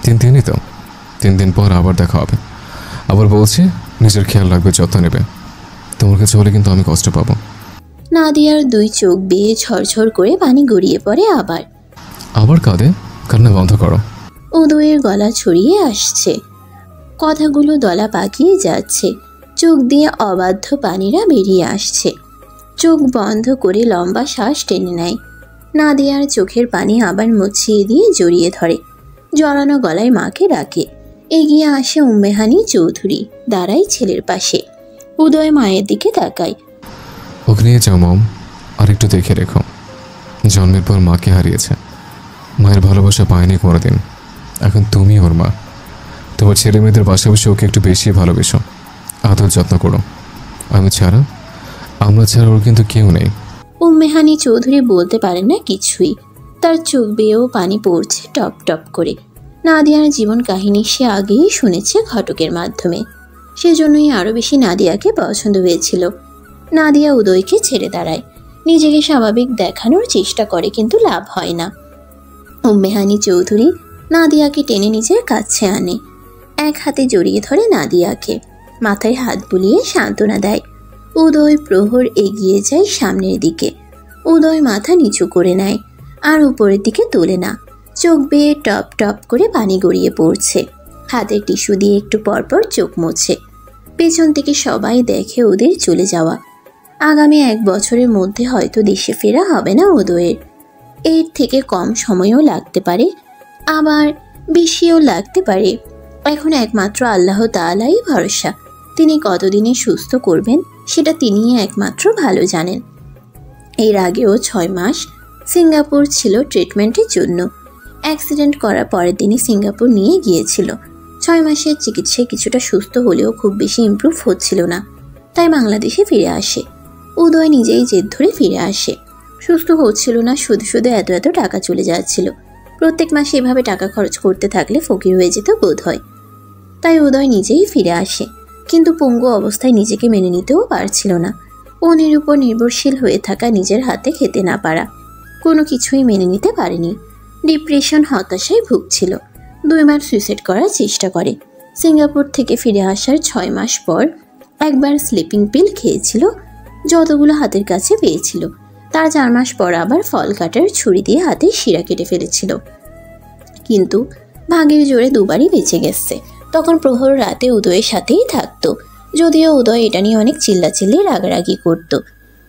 3 দিনই তো, 3 দিন পর আবার দেখা হবে। আবার বলছি নিজের খেয়াল রাখবে, যত্ন নেবে। তোমার কাছে হলে কিন্তু আমি কষ্ট পাবো। নাদিয়ার 2 চোখ বেয়ে ঝরঝর করে পানি গড়িয়ে পড়ে। আবার কাঁদে, কান্না বন্ধ করো। উদয়ের গলা ছড়িয়ে আসছে, কথাগুলো দলা পাকিয়ে যাচ্ছে। চোখ দিয়ে অবাধ্য পানিরা বেরিয়ে আসছে। চোখ বন্ধ করে লম্বা শ্বাস টেনে নেয়। নাদিয়ার চোখের পানি আবার মুছিয়ে দিয়ে জড়িয়ে ধরে। জড়ানো গলায় মাকে ডাকে। এগিয়ে আসে উম্মেহানি চৌধুরী, দাঁড়ায় ছেলের পাশে। উদয় মায়ের দিকে তাকায়। ওকে নিয়ে যাও মম, আর একটু দেখে রেখো। জন্মের পর মাকে হারিয়েছে, মায়ের ভালোবাসা পায়নি কোনোদিন। এখন তুমি ওর মা। তোমার ছেলে মেয়েদের পাশাপাশি ওকে একটু বেশি ভালোবেসো, আদর যত্ন করো। আমরা ছাড়া ওর কিন্তু কেউ নেই। উম্মেহানি চৌধুরী বলতে পারেন না কিছুই। তার চোখ বেয়েও পানি পড়ছে টপ টপ করে। নাদিয়ার জীবন কাহিনী সে আগেই শুনেছে ঘটকের মাধ্যমে। সেজন্যই আরও বেশি নাদিয়াকে পছন্দ হয়েছিল। নাদিয়া উদয়কে ছেড়ে দাঁড়ায়, নিজেকে স্বাভাবিক দেখানোর চেষ্টা করে, কিন্তু লাভ হয় না। উম্মেহানি চৌধুরী নাদিয়াকে টেনে নিজের কাছে আনে। এক হাতে জড়িয়ে ধরে নাদিয়াকে, মাথায় হাত বুলিয়ে সান্ত্বনা দেয়। উদয় প্রহর এগিয়ে যায় সামনের দিকে। উদয় মাথা নিচু করে নেয়, আর উপরের দিকে তোলে না। চোখ বেয়ে টপ টপ করে পানি গড়িয়ে পড়ছে। হাতের টিস্যু দিয়ে একটু পরপর চোখ মোছে। পেছন থেকে সবাই দেখে ওদের চলে যাওয়া। আগামী 1 বছরের মধ্যে হয়তো দেশে ফেরা হবে না উদয়ের। এর থেকে কম সময়ও লাগতে পারে, আবার বেশিও লাগতে পারে। এখন একমাত্র আল্লাহ তাআলাই ভরসা। তিনি কতদিনে সুস্থ করবেন সেটা তিনিই একমাত্র ভালো জানেন। এর আগেও 6 মাস সিঙ্গাপুর ছিল ট্রিটমেন্টের জন্য। অ্যাক্সিডেন্ট করার পরের দিনই সিঙ্গাপুর নিয়ে গিয়েছিল। 6 মাসের চিকিৎসায় কিছুটা সুস্থ হলেও খুব বেশি ইমপ্রুভ হচ্ছিল না, তাই বাংলাদেশে ফিরে আসে। উদয় নিজেই জেদ ধরে ফিরে আসে। সুস্থ হচ্ছিল না, শুধু শুধু এত টাকা চলে যাচ্ছিল। প্রত্যেক মাসে এভাবে টাকা খরচ করতে থাকলে ফকির হয়ে যেত বোধ হয়। তাই উদয় নিজেই ফিরে আসে, কিন্তু পঙ্গু অবস্থায় নিজেকে মেনে নিতেও পারছিল না। অন্যের উপর নির্ভরশীল হয়ে থাকা, নিজের হাতে খেতে না পারা, কোনো কিছুই মেনে নিতে পারেনি। ডিপ্রেশন, হতাশায় ভুগছিল। 2 বার সুইসাইড করার চেষ্টা করে। সিঙ্গাপুর থেকে ফিরে আসার 6 মাস পর একবার স্লিপিং পিল খেয়েছিল, যতগুলো হাতের কাছে পেয়েছিল। তার 4 মাস পর আবার ফল কাটার ছুরি দিয়ে হাতে শিরা কেটে ফেলেছিল, কিন্তু ভাগ্যের জোরে 2 বারই বেঁচে গেছে। তখন প্রহর রাতে উদয়ের সাথেই থাকতো, যদিও উদয় এটা নিয়ে অনেক চিল্লাচিল্লি রাগারাগি করত।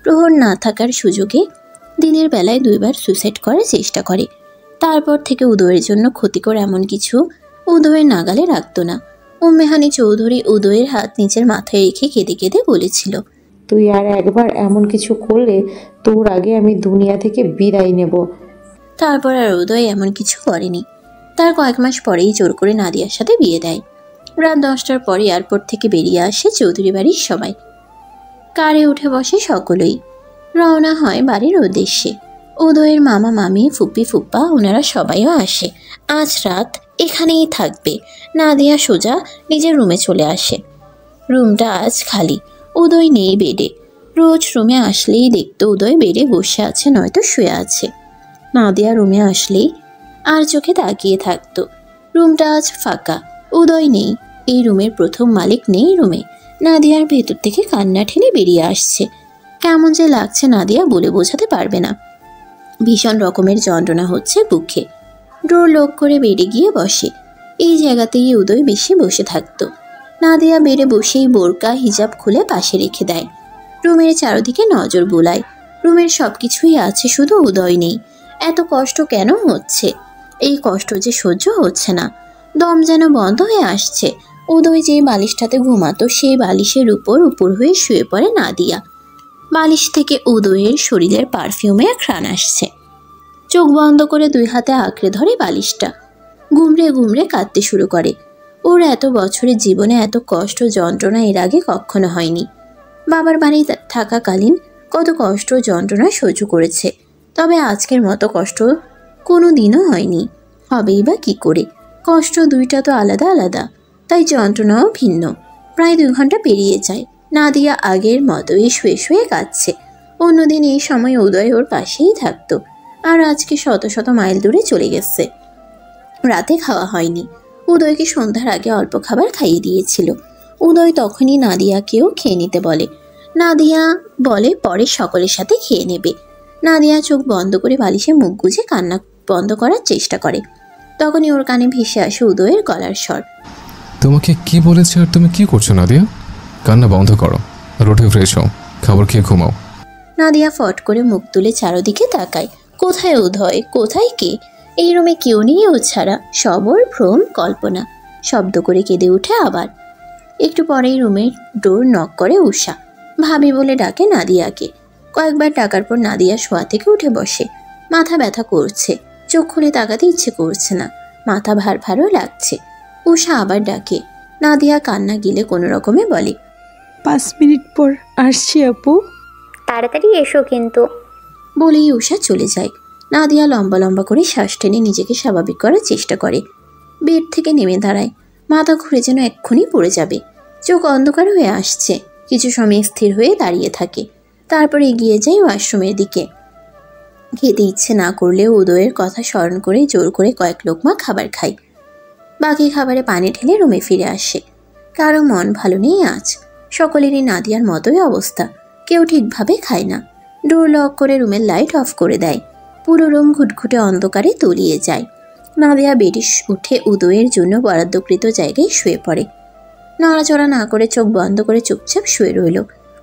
প্রহর না থাকার সুযোগে দিনের বেলায় 2 বার সুইসাইড করার চেষ্টা করে। তারপর থেকে উদয়ের জন্য ক্ষতিকর এমন কিছু উদয়ের নাগালে রাখতো না। উম্মেহানি চৌধুরী উদয়ের হাত নিচের মাথায় রেখে কেঁদে কেঁদে বলেছিল, তুই আর একবার এমন কিছু করলে তোর আগে আমি দুনিয়া থেকে বিদায় নেব। তারপর আর উদয় এমন কিছু করেনি। তার কয়েক মাস পরেই জোর করে নাদিয়ার সাথে বিয়ে দেয়। রাত 10টার পরে এয়ারপোর্ট থেকে বেরিয়ে আসে চৌধুরী বাড়ির সবাই। কারে উঠে বসে সকলেই। রওনা হয় বাড়ির উদ্দেশ্যে। উদয়ের মামা মামি, ফুপি ফুপ্পা, ওনারা সবাইও আসে। আজ রাত এখানেই থাকবে। নাদিয়া সোজা নিজের রুমে চলে আসে। রুমটা আজ খালি, উদয় নেই বেডে। রোজ রুমে আসলেই দেখতো উদয় বেডে বসে আছে, নয়তো শুয়ে আছে। নাদিয়া রুমে আসলেই আর চোখে তাকিয়ে থাকতো। রুমটা আজ ফাঁকা, উদয় নেই। এই রুমের প্রথম মালিক নেই রুমে। নাদিয়ার ভেতর থেকে কান্না ঠেলে বেরিয়ে আসছে। কেমন যে লাগছে নাদিয়া বলে বোঝাতে পারবে না। ভীষণ রকমের যন্ত্রণা হচ্ছে বুকে। ডোর লক করে বেডে গিয়ে বসে। এই জায়গাতেই উদয় বেশি বসে থাকতো। নাদিয়া বেডে বসেই বোরকা হিজাব খুলে পাশে রেখে দেয়। রুমের চারদিকে নজর বুলায়। রুমের সব কিছুই আছে, শুধু উদয় নেই। এত কষ্ট কেন হচ্ছে? এই কষ্ট যে সহ্য হচ্ছে না। দম যেন বন্ধ হয়ে আসছে। উদয় যে বালিশটাতে ঘুমাতো, সেই বালিশের উপর হয়ে শুয়ে পড়ে নাদিয়া। বালিশ থেকে উদয়ের শরীরের পারফিউমের ঘ্রাণ আসছে। চোখ বন্ধ করে 2 হাতে আঁকড়ে ধরে বালিশটা। ঘুমড়ে ঘুমড়ে কাঁদতে শুরু করে। ওর এত বছরের জীবনে এত কষ্ট যন্ত্রণা এর আগে কখনো হয়নি। বাবার বাড়ি থাকাকালীন কত কষ্ট যন্ত্রণা সহ্য করেছে, তবে আজকের মতো কষ্ট কোনো দিনও হয়নি। হবেই বা কী করে? কষ্ট দুইটা তো আলাদা আলাদা, তাই যন্ত্রণাও ভিন্ন। প্রায় 2 ঘন্টা পেরিয়ে যায়। নাদিয়া আগের মতোই শুয়ে শুয়ে কাঁদছে। অন্যদিন এই সময় উদয় ওর পাশেই থাকতো, আর আজকে শত শত মাইল দূরে চলে গেছে। রাতে খাওয়া হয়নি। উদয়কে সন্ধ্যার আগে অল্প খাবার খাইয়ে দিয়েছিল। উদয় তখনই নাদিয়াকেও খেয়ে নিতে বলে। নাদিয়া বলে পরে সকলের সাথে খেয়ে নেবে। নাদিয়া চোখ বন্ধ করে বালিশে মুখ গুজে কান্না বন্ধ করার চেষ্টা করে। তখনই ওর কানে ভেসে আসে উদয়ের গলার স্বর, তোমাকে কি বলেছে আর তুমি কি করছো নাদিয়া? কান্না বন্ধ করো, আর উঠে ফ্রেশ হও, খাবার খেয়ে ঘুমাও। নাদিয়া ফট করে মুখ তুলে চারদিকে তাকায়। কোথায় উদয়, কোথায় কে? এই রুমে কেউ নেই ও ছাড়া। সব ওর ভ্রম, কল্পনা। শব্দ করে কেঁদে উঠে আবার। একটু পরেই রুমের ডোর নক করে উষা। ভাবি বলে ডাকে নাদিয়াকে। কয়েকবার ডাকার পর নাদিয়া শোয়া থেকে উঠে বসে। মাথা ব্যথা করছে, চোখ খুলে তাকাতে ইচ্ছে করছে না, মাথা ভার ভারও লাগছে। উষা আবার ডাকে। নাদিয়া কান্না গিলে কোনো রকমে বলে, 5 মিনিট পর আসছি আপু। তাড়াতাড়ি এসো কিন্তু। বলেই উষা চলে যায়। নাদিয়া লম্বা লম্বা করে শ্বাস টেনে নিজেকে স্বাভাবিক করার চেষ্টা করে। বেড থেকে নেমে দাঁড়ায়। মাথা ঘুরে যেন এক্ষুনি পড়ে যাবে। চোখ অন্ধকার হয়ে আসছে। কিছু সময় স্থির হয়ে দাঁড়িয়ে থাকে। তারপর এগিয়ে যায় ওয়াশরুমের দিকে। খেতে ইচ্ছে না করলেও উদয়ের কথা স্মরণ করে জোর করে কয়েক লোকমা খাবার খায়। বাকি খাবারে পানি ঢেলে রুমে ফিরে আসে। কারো মন ভালো নেই আজ। সকলেরই নাদিয়ার মতোই অবস্থা। কেউ ঠিকভাবে খায় না। ডোর লক করে রুমের লাইট অফ করে দেয়। পুরো রুম ঘুটঘুটে অন্ধকারে তলিয়ে যায়। নাদিয়া বেডে উঠে উদয়ের জন্য বরাদ্দকৃত জায়গায় শুয়ে পড়ে। নড়াচড়া না করে চোখ বন্ধ করে চুপচাপ শুয়ে রইল।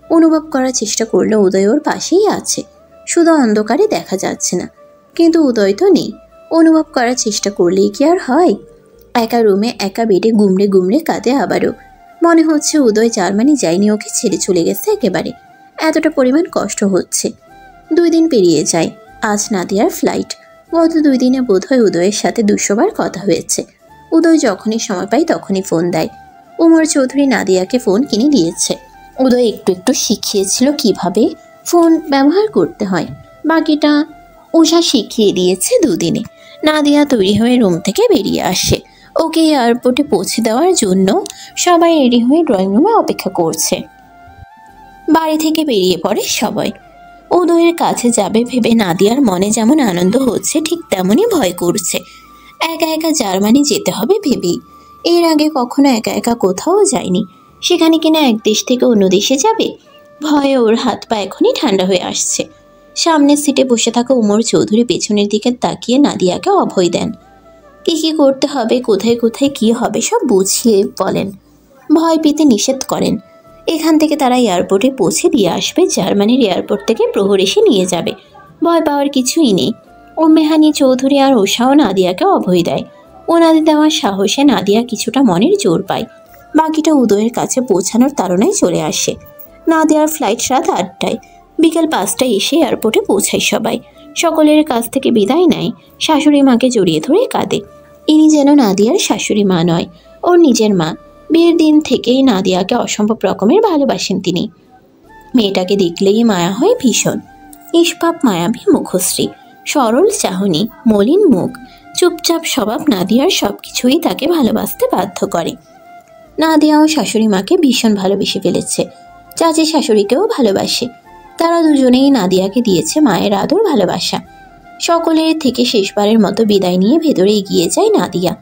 অনুভব করার চেষ্টা করলো উদয় ওর পাশেই আছে, শুধু অন্ধকারে দেখা যাচ্ছে না। কিন্তু উদয় তো নেই। অনুভব করার চেষ্টা করলেই কি আর হয়? একা রুমে একা বেডে গুমড়ে গুমড়ে কাঁদে আবারও। মনে হচ্ছে উদয় জার্মানি যায়নি, ওকে ছেড়ে চলে গেছে একেবারে। এতটা পরিমাণ কষ্ট হচ্ছে। 2 দিন পেরিয়ে যায়। আজ নাদিয়ার ফ্লাইট। গত 2 দিনে বোধহয় উদয়ের সাথে 200 বার কথা হয়েছে। উদয় যখনই সময় পায় তখনই ফোন দেয়। উমর চৌধুরী নাদিয়াকে ফোন কিনে দিয়েছে। উদয় একটু একটু শিখিয়েছিল কিভাবে ফোন ব্যবহার করতে হয়। বাকিটা উষা শিখিয়ে দিয়েছে 2 দিনে। নাদিয়া তৈরি হয়ে রুম থেকে বেরিয়ে আসে। ওকে এয়ারপোর্টে পৌঁছে দেওয়ার জন্য সবাই রেডি হয়ে ড্রয়িং রুমে অপেক্ষা করছে। বাড়ি থেকে বেরিয়ে পড়ে সবাই। উদয়ের কাছে যাবে ভেবে নাদিয়ার মনে যেমন আনন্দ হচ্ছে ঠিক তেমনই ভয় করছে। একা একা জার্মানি যেতে হবে ভেবেই। এর আগে কখনো একা একা কোথাও যায়নি, সেখানে কিনা এক দেশ থেকে অন্য দেশে যাবে। ভয়ে ওর হাত পা এখনই ঠান্ডা হয়ে আসছে। সামনের সিটে বসে থাকা উমর চৌধুরী পেছনের দিকে তাকিয়ে নাদিয়াকে অভয় দেন। কি কি করতে হবে, কোথায় কোথায় কি হবে সব বুঝিয়ে বলেন। ভয় পেতে নিষেধ করেন। এখান থেকে তারা এয়ারপোর্টে পৌঁছে দিয়ে আসবে। জার্মানির এয়ারপোর্ট থেকে প্রহর এসে নিয়ে যাবে। ভয় পাওয়ার কিছুই নেই। মেহানি চৌধুরী আর উষাও নাদিয়াকে অভয় দেয়। ওনাদের দেওয়ার সাহসে নাদিয়া কিছুটা মনের জোর পায়। বাকিটা উদয়ের কাছে পৌঁছানোর তাড়নায় চলে আসে। নাদিয়ার ফ্লাইট রাত 8টায়। বিকেল 5টায় এসে এয়ারপোর্টে পৌঁছায় সবাই। সকলের কাছ থেকে বিদায় নেয়। শাশুড়ি মাকে জড়িয়ে ধরে কাঁদে। ইনি যেন নাদিয়ার শাশুড়ি মা নয়, ওর নিজের মা। বিয়ের দিন থেকেই নাদিয়াকে অসম্ভব রকমের ভালোবাসেন তিনি। মেয়েটাকে দেখলেই মায়া হয় ভীষণ। নিষ্পাপ মায়াবী মুখশ্রী, সরল চাহনি, মলিন মুখ, চুপচাপ স্বভাব নাদিয়ার সব কিছুই তাকে ভালোবাসতে বাধ্য করে। নাদিয়াও শাশুড়ি মাকে ভীষণ ভালোবেসে ফেলেছে। চাচি শাশুড়িকেও ভালোবাসে। তারা দুজনেই নাদিয়াকে দিয়েছে মায়ের আদর ভালোবাসা। সকলের থেকে শেষবারের মতো বিদায় নিয়ে ভেতরে এগিয়ে যায় নাদিয়া।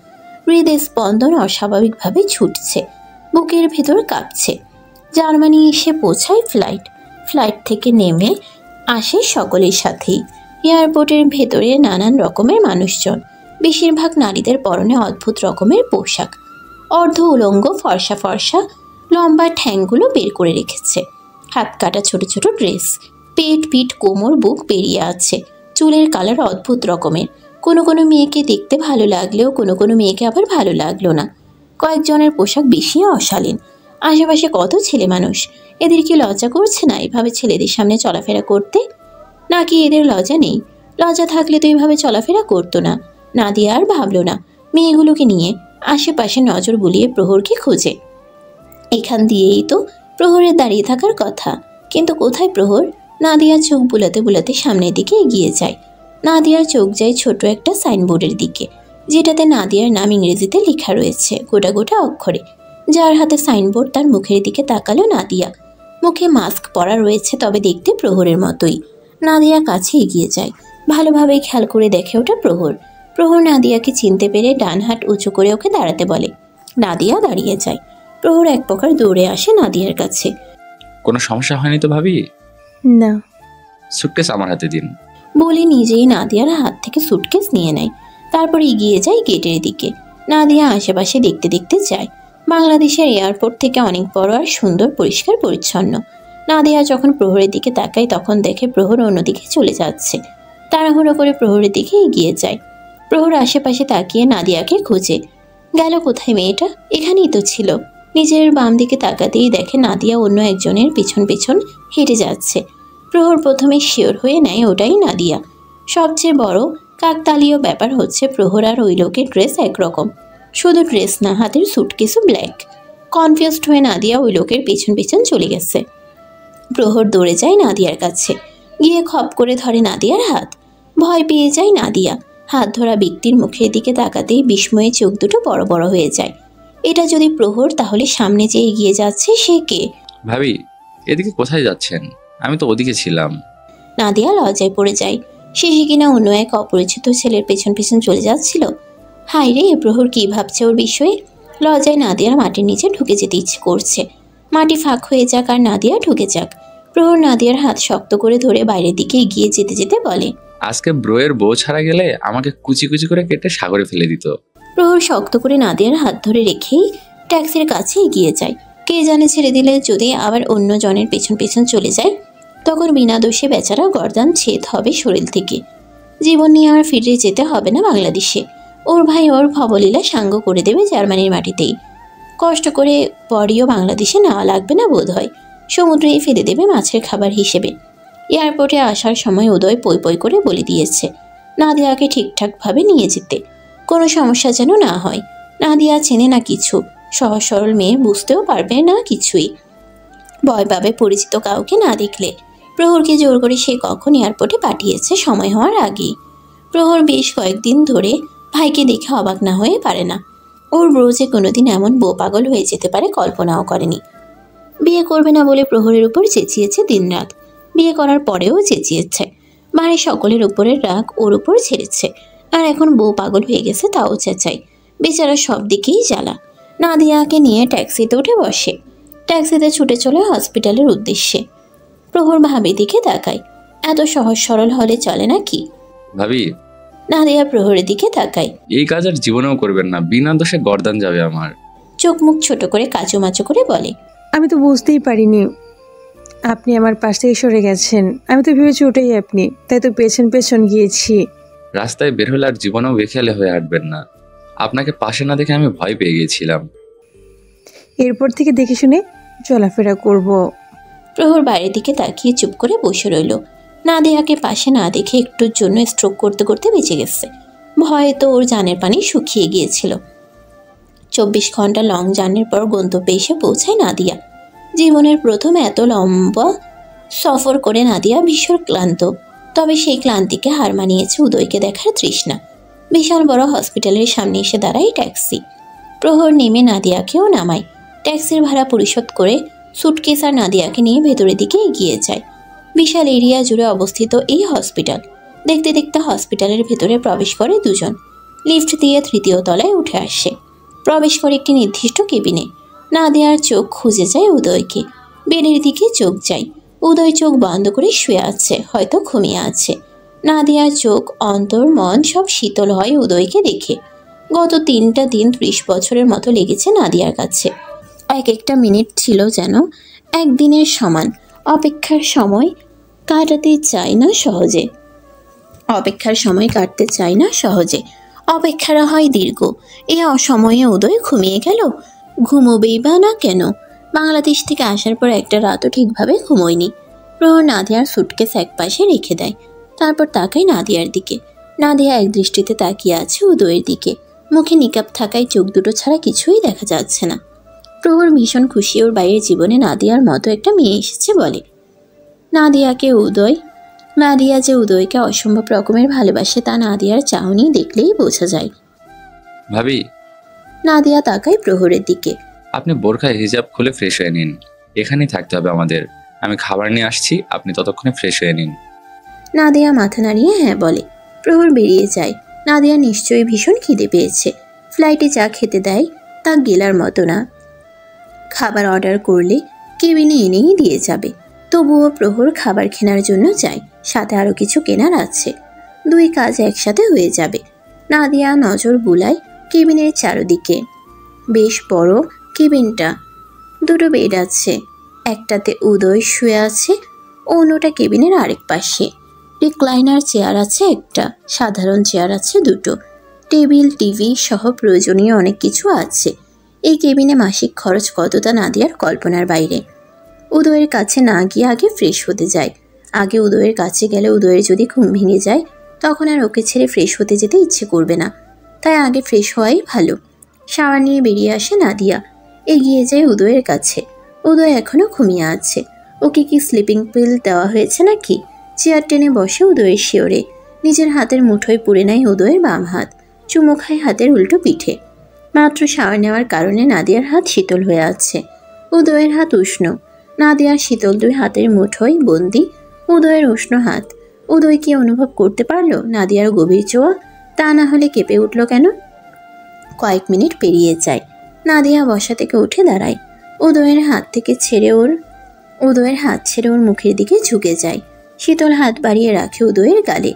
হৃদয় স্পন্দন অস্বাভাবিকভাবে ছুটছে, বুকের ভেতর কাঁপছে। জার্মানি এসে পৌঁছায় ফ্লাইট থেকে নেমে আসে সকলের সাথেই। এয়ারপোর্টের ভেতরে নানান রকমের মানুষজন, বেশিরভাগ নারীদের পরনে অদ্ভুত রকমের পোশাক। অর্ধ উলঙ্গ ফর্সা ফর্সা লম্বা ঠ্যাংগুলো বের করে রেখেছে। হাত কাটা ছোট ছোট ড্রেস, পেট পিঠ কোমর বুক বেরিয়ে আছে। চুলের কালার অদ্ভুত রকমের। কোনো কোনো মেয়েকে দেখতে ভালো লাগলেও কোনো কোনো মেয়েকে আবার ভালো লাগলো না। কয়েকজনের পোশাক বেশি অশালীন। আশেপাশে কত ছেলে মানুষ। এদের কি লজ্জা করছে না এভাবে ছেলেদের সামনে চলাফেরা করতে? নাকি এদের লজ্জা নেই? লজ্জা থাকলে তো এইভাবে চলাফেরা করতো না। নাদিয়া আর ভাবলো না। মেয়েগুলোকে নিয়ে আশেপাশে নজর বুলিয়ে প্রহরকে খোঁজে। এখান দিয়েই তো প্রহরের দাঁড়িয়ে থাকার কথা, কিন্তু কোথায় প্রহর? নাদিয়া চোখ বুলাতে বুলাতে সামনের দিকে এগিয়ে যায়। নাদিয়ার চোখ যায় ছোট একটা সাইনবোর্ডের দিকে, যেটাতে নাদিয়ার নাম ইংরেজিতে লেখা রয়েছে গোটা গোটা অক্ষরে। যার হাতে সাইনবোর্ড তার মুখের দিকে তাকালো নাদিয়া। মুখে মাস্ক পরা রয়েছে, তবে দেখতে প্রহরের মতোই। নাদিয়া কাছে এগিয়ে যায়। ভালোভাবে খেয়াল করে দেখে ওটা প্রহর। প্রহর নাদিয়াকে চিনতে পেরে ডান হাত উঁচু করে ওকে দাঁড়াতে বলে। নাদিয়া দাঁড়িয়ে যায়। প্রহর এক প্রকার দৌড়ে আসে নাদিয়ার কাছে। কোনো সমস্যা হয়নি তো ভাবি? না। সুটকেস আমার হাতে দিন বলে নিজেই নাদিয়ার হাত থেকে সুটকেস নিয়ে নেয়। তারপর এগিয়ে যায় গেটের দিকে। নাদিয়া আশেপাশে দেখতে দেখতে যায়। বাংলাদেশের এয়ারপোর্ট থেকে অনেক বড় আর সুন্দর, পরিষ্কার পরিচ্ছন্ন। নাদিয়া যখন প্রহরের দিকে তাকায় তখন দেখে প্রহর অন্যদিকে চলে যাচ্ছে। তাড়াহুড়ো করে প্রহরের দিকে এগিয়ে যায়। প্রহর আশেপাশে তাকিয়ে নাদিয়াকে খোঁজে। গেল কোথায় মেয়েটা? এখানেই তো ছিল। নিজের বাম দিকে তাকাতেই দেখে নাদিয়া অন্য একজনের পিছন পিছন হেঁটে যাচ্ছে। প্রহর প্রথমে শিওর হয়ে নেয় ওটাই নাদিয়া। সবচেয়ে বড় কাকতালীয় ব্যাপার হচ্ছে প্রহর আর ওই লোকের ড্রেস একরকম। শুধু ড্রেস না, হাতের সুটকেসও ব্ল্যাক। কনফিউজড হয়ে নাদিয়া ওই লোকের পিছন পিছন চলে গেছে। প্রহর দৌড়ে যায় নাদিয়ার কাছে, গিয়ে খপ করে ধরে নাদিয়ার হাত। ভয় পেয়ে যায় নাদিয়া। হাত ধরা ব্যক্তির মুখের দিকে তাকাতেই বিস্ময়ে চোখ দুটো বড় বড় হয়ে যায়। এটা যদি প্রহর, তাহলে সামনে যে এগিয়ে যাচ্ছে সে কে? ভাবি, এদিকে কোথায় যাচ্ছেন? আমি তো ওদিকে ছিলাম। নাদিয়া লজ্জায় পড়ে যায়। শেষে কিনা অন্য এক অপরিচিত ছেলের পেছন পেছন চলে যাচ্ছিল। হায় রে, প্রহর কি ভাবছে ওর বিষয়ে? লজ্জায় নাদিয়ার মাটির নিচে ঢুকে যেতে ইচ্ছে করছে। মাটি ফাঁক হয়ে যাক আর নাদিয়া ঢুকে যাক। প্রহর নাদিয়ার হাত শক্ত করে ধরে বাইরের দিকে এগিয়ে যেতে যেতে বলে, আজকে ব্রোয়ের বউ ছাড়া গেলে আমাকে কুচি কুচি করে কেটে সাগরে ফেলে দিত। প্রহর শক্ত করে নাদিয়ার হাত ধরে রেখেই ট্যাক্সির কাছে এগিয়ে যায়। কে জানে ছেড়ে দিলে যদি আবার অন্য জনের পেছন পেছন চলে যায়, তখন বিনা দোষে বেচারা গর্দান ছেদ হবে শরীর থেকে। জীবন নিয়ে আর ফিরে যেতে হবে না বাংলাদেশে। ওর ভাই ওর ভবলীলা সাঙ্গ করে দেবে জার্মানির মাটিতেই। কষ্ট করে বডিও বাংলাদেশে নেওয়া লাগবে না বোধ হয়। সমুদ্রেই ফেলে দেবে মাছের খাবার হিসেবে। এয়ারপোর্টে আসার সময় উদয় পই পই করে বলে দিয়েছে নাদিয়াকে ঠিকঠাকভাবে নিয়ে যেতে, কোনো সমস্যা যেন না হয়। নাদিয়া চেনে না কিছু, সহজ সরল মেয়ে, বুঝতেও পারবে না কিছুই। ভয় পাবে পরিচিত কাউকে না দেখলে। প্রহরকে জোর করে সে কখন এয়ারপোর্টে পাঠিয়েছে সময় হওয়ার আগেই। প্রহর বেশ কয়েকদিন ধরে ভাইকে দেখে অবাক না হয়ে পারে না। ওর ব্রো যে কোনোদিন এমন বউ পাগল হয়ে যেতে পারে কল্পনাও করেনি। বিয়ে করবে না বলে প্রহরের উপর চেঁচিয়েছে দিনরাত, বিয়ে করার পরেও চেঁচিয়েছে। বাড়ির সকলের উপরের রাগ ওর উপর ছেড়েছে, আর এখন বউ পাগল হয়ে গেছে তাও চেঁচাই। বেচারা সব দিকেই জ্বালা। নাদিয়াকে নিয়ে ট্যাক্সিতে উঠে বসে। ট্যাক্সিতে ছুটে চলে হসপিটালের উদ্দেশ্যে। প্রহর ভাবির দিকে তাকায়। এত সহজ সরল হলে চলে নাকি? ভাবি, নাদিয়া প্রহরের দিকে তাকায়। এই কাজ আর জীবনেও করবেন না, বিনা দোষে গর্দান যাবে আমার। চোখ মুখ ছোট করে কাচুমাচু করে বলে, আমি তো বুঝতেই পারিনি আপনি আমার পাশ থেকে সরে গেছেন। আমি তো ভেবেছি ওটাই আপনি, তাই তো পেছন পেছন গিয়েছি। রাস্তায় বের হলে আর জীবনেও বেখেয়ালে হয়ে হাঁটবেন না। আপনাকে পাশে না দেখে আমি ভয় পেয়ে গিয়েছিলাম। এরপর থেকে দেখে শুনে চলাফেরা করব। প্রহর বাইরের দিকে তাকিয়ে চুপ করে বসে রইল। নাদিয়াকে পাশে না দেখে একটুর জন্য স্ট্রোক করতে করতে বেঁচে গেছে। ভয়ে তো ওর জানের পানি শুকিয়ে গিয়েছিল। 24 ঘন্টা লং জার্নির পর গন্তব্যে এসে পৌঁছায় নাদিয়া। জীবনের প্রথম এত লম্বা সফর করে নাদিয়া ভীষণ ক্লান্ত। তবে সেই ক্লান্তিকে হার মানিয়েছে উদয়কে দেখার তৃষ্ণা। বিশাল বড় হসপিটালের সামনে এসে দাঁড়ায় ট্যাক্সি। প্রহর নেমে নাদিয়াকেও নামায়। ট্যাক্সির ভাড়া পরিশোধ করে সুটকেস আর নাদিয়াকে নিয়ে ভেতরের দিকে এগিয়ে যায়। বিশাল এরিয়া জুড়ে অবস্থিত এই হসপিটাল। দেখতে দেখতে হসপিটালের ভেতরে প্রবেশ করে দুজন। লিফট দিয়ে 3য় তলায় উঠে আসে। প্রবেশ করে একটি নির্দিষ্ট কেবিনে। নাদিয়ার চোখ খুঁজে যায় উদয়কে। বেডের দিকে চোখ যায়। উদয় চোখ বন্ধ করে শুয়ে আছে, হয়তো ঘুমিয়ে আছে। নাদিয়ার চোখ, অন্তর, মন সব শীতল হয় উদয়কে দেখে। গত 3টা দিন 30 বছরের মতো লেগেছে নাদিয়ার কাছে। এক একটা মিনিট ছিল যেন একদিনের সমান। অপেক্ষার সময় কাটাতে চায় না সহজে। অপেক্ষারা হয় দীর্ঘ। এ অসময়ে উদয় ঘুমিয়ে গেল। ঘুমোবেই বা না কেন? বাংলাদেশ থেকে আসার পর একটা রাতও ঠিকভাবে ঘুমোয়নি। প্রহর নাদিয়ার সুটকেস একপাশে রেখে দেয়। তারপর তাকায় নাদিয়ার দিকে। নাদিয়া এক দৃষ্টিতে তাকিয়ে আছে উদয়ের দিকে। মুখে নিকাব থাকায় চোখ দুটো ছাড়া কিছুই দেখা যাচ্ছে না। প্রহর ভীষণ খুশি ওর বাইরের জীবনে নাদিয়ার মতো একটা মেয়ে এসেছে বলে। নাদিয়া যে উদয়কে অসম্ভব রকমের ভালোবাসে তা নাদিয়ার চাহনি দেখলেই বোঝা যায়। ভাবি, নাদিয়া তাকায় প্রহরের দিকে। আপনি বোরখা হিজাব খুলে ফ্রেশ হয়ে নিন। এখানেই থাকতে হবে আমাদের। আমি খাবার নিয়ে আসছি, আপনি ততক্ষণে ফ্রেশ হয়ে নিন। নাদিয়া মাথা নাড়িয়ে হ্যাঁ বলে। প্রহর বেরিয়ে যায়। নাদিয়া নিশ্চয়ই ভীষণ খিদে পেয়েছে। ফ্লাইটে যা খেতে দেয় তা গেলার মতো না। খাবার অর্ডার করলে কেবিনে এনেই দিয়ে যাবে। তবুও প্রহর খাবার কেনার জন্য যায়। সাথে আরও কিছু কেনার আছে। 2 কাজ একসাথে হয়ে যাবে। নাদিয়া নজর বুলায় কেবিনের চারদিকে। বেশ বড় কেবিনটা। 2টো বেড আছে। একটাতে উদয় শুয়ে আছে, অন্যটা কেবিনের আরেক পাশে। রিক্লাইনার চেয়ার আছে একটা, সাধারণ চেয়ার আছে 2টো। টেবিল, টিভি সহ প্রয়োজনীয় অনেক কিছু আছে। এই কেবিনে মাসিক খরচ কত তা নাদিয়ার কল্পনার বাইরে। উদয়ের কাছে না গিয়ে আগে ফ্রেশ হতে যায়। আগে উদয়ের কাছে গেলে উদয়ের যদি ঘুম ভেঙে যায় তখন আর ওকে ছেড়ে ফ্রেশ হতে যেতে ইচ্ছে করবে না। তাই আগে ফ্রেশ হওয়াই ভালো। শাওয়ার নিয়ে বেরিয়ে আসে নাদিয়া। এগিয়ে যায় উদয়ের কাছে। উদয় এখনও ঘুমিয়ে আছে। ওকে কি স্লিপিং পিল দেওয়া হয়েছে নাকি? চেয়ার টেনে বসে উদয়ের শিওরে। নিজের হাতের মুঠোয় পুড়ে নেয় উদয়ের বাম হাত। চুমু খায় হাতের উল্টো পিঠে। মাত্র শাওয়ার নেওয়ার কারণে নাদিয়ার হাত শীতল হয়ে আছে। উদয়ের হাত উষ্ণ। নাদিয়ার শীতল 2 হাতের মুঠোয় বন্দি উদয়ের উষ্ণ হাত। উদয় কি অনুভব করতে পারলো নাদিয়ার গভীর ছোঁয়া? তা না হলে কেঁপে উঠল কেন? কয়েক মিনিট পেরিয়ে যায়। নাদিয়া বসা থেকে উঠে দাঁড়ায়। উদয়ের হাত ছেড়ে ওর মুখের দিকে ঝুঁকে যায়। শীতল হাত বাড়িয়ে রাখে উদয়ের গালে।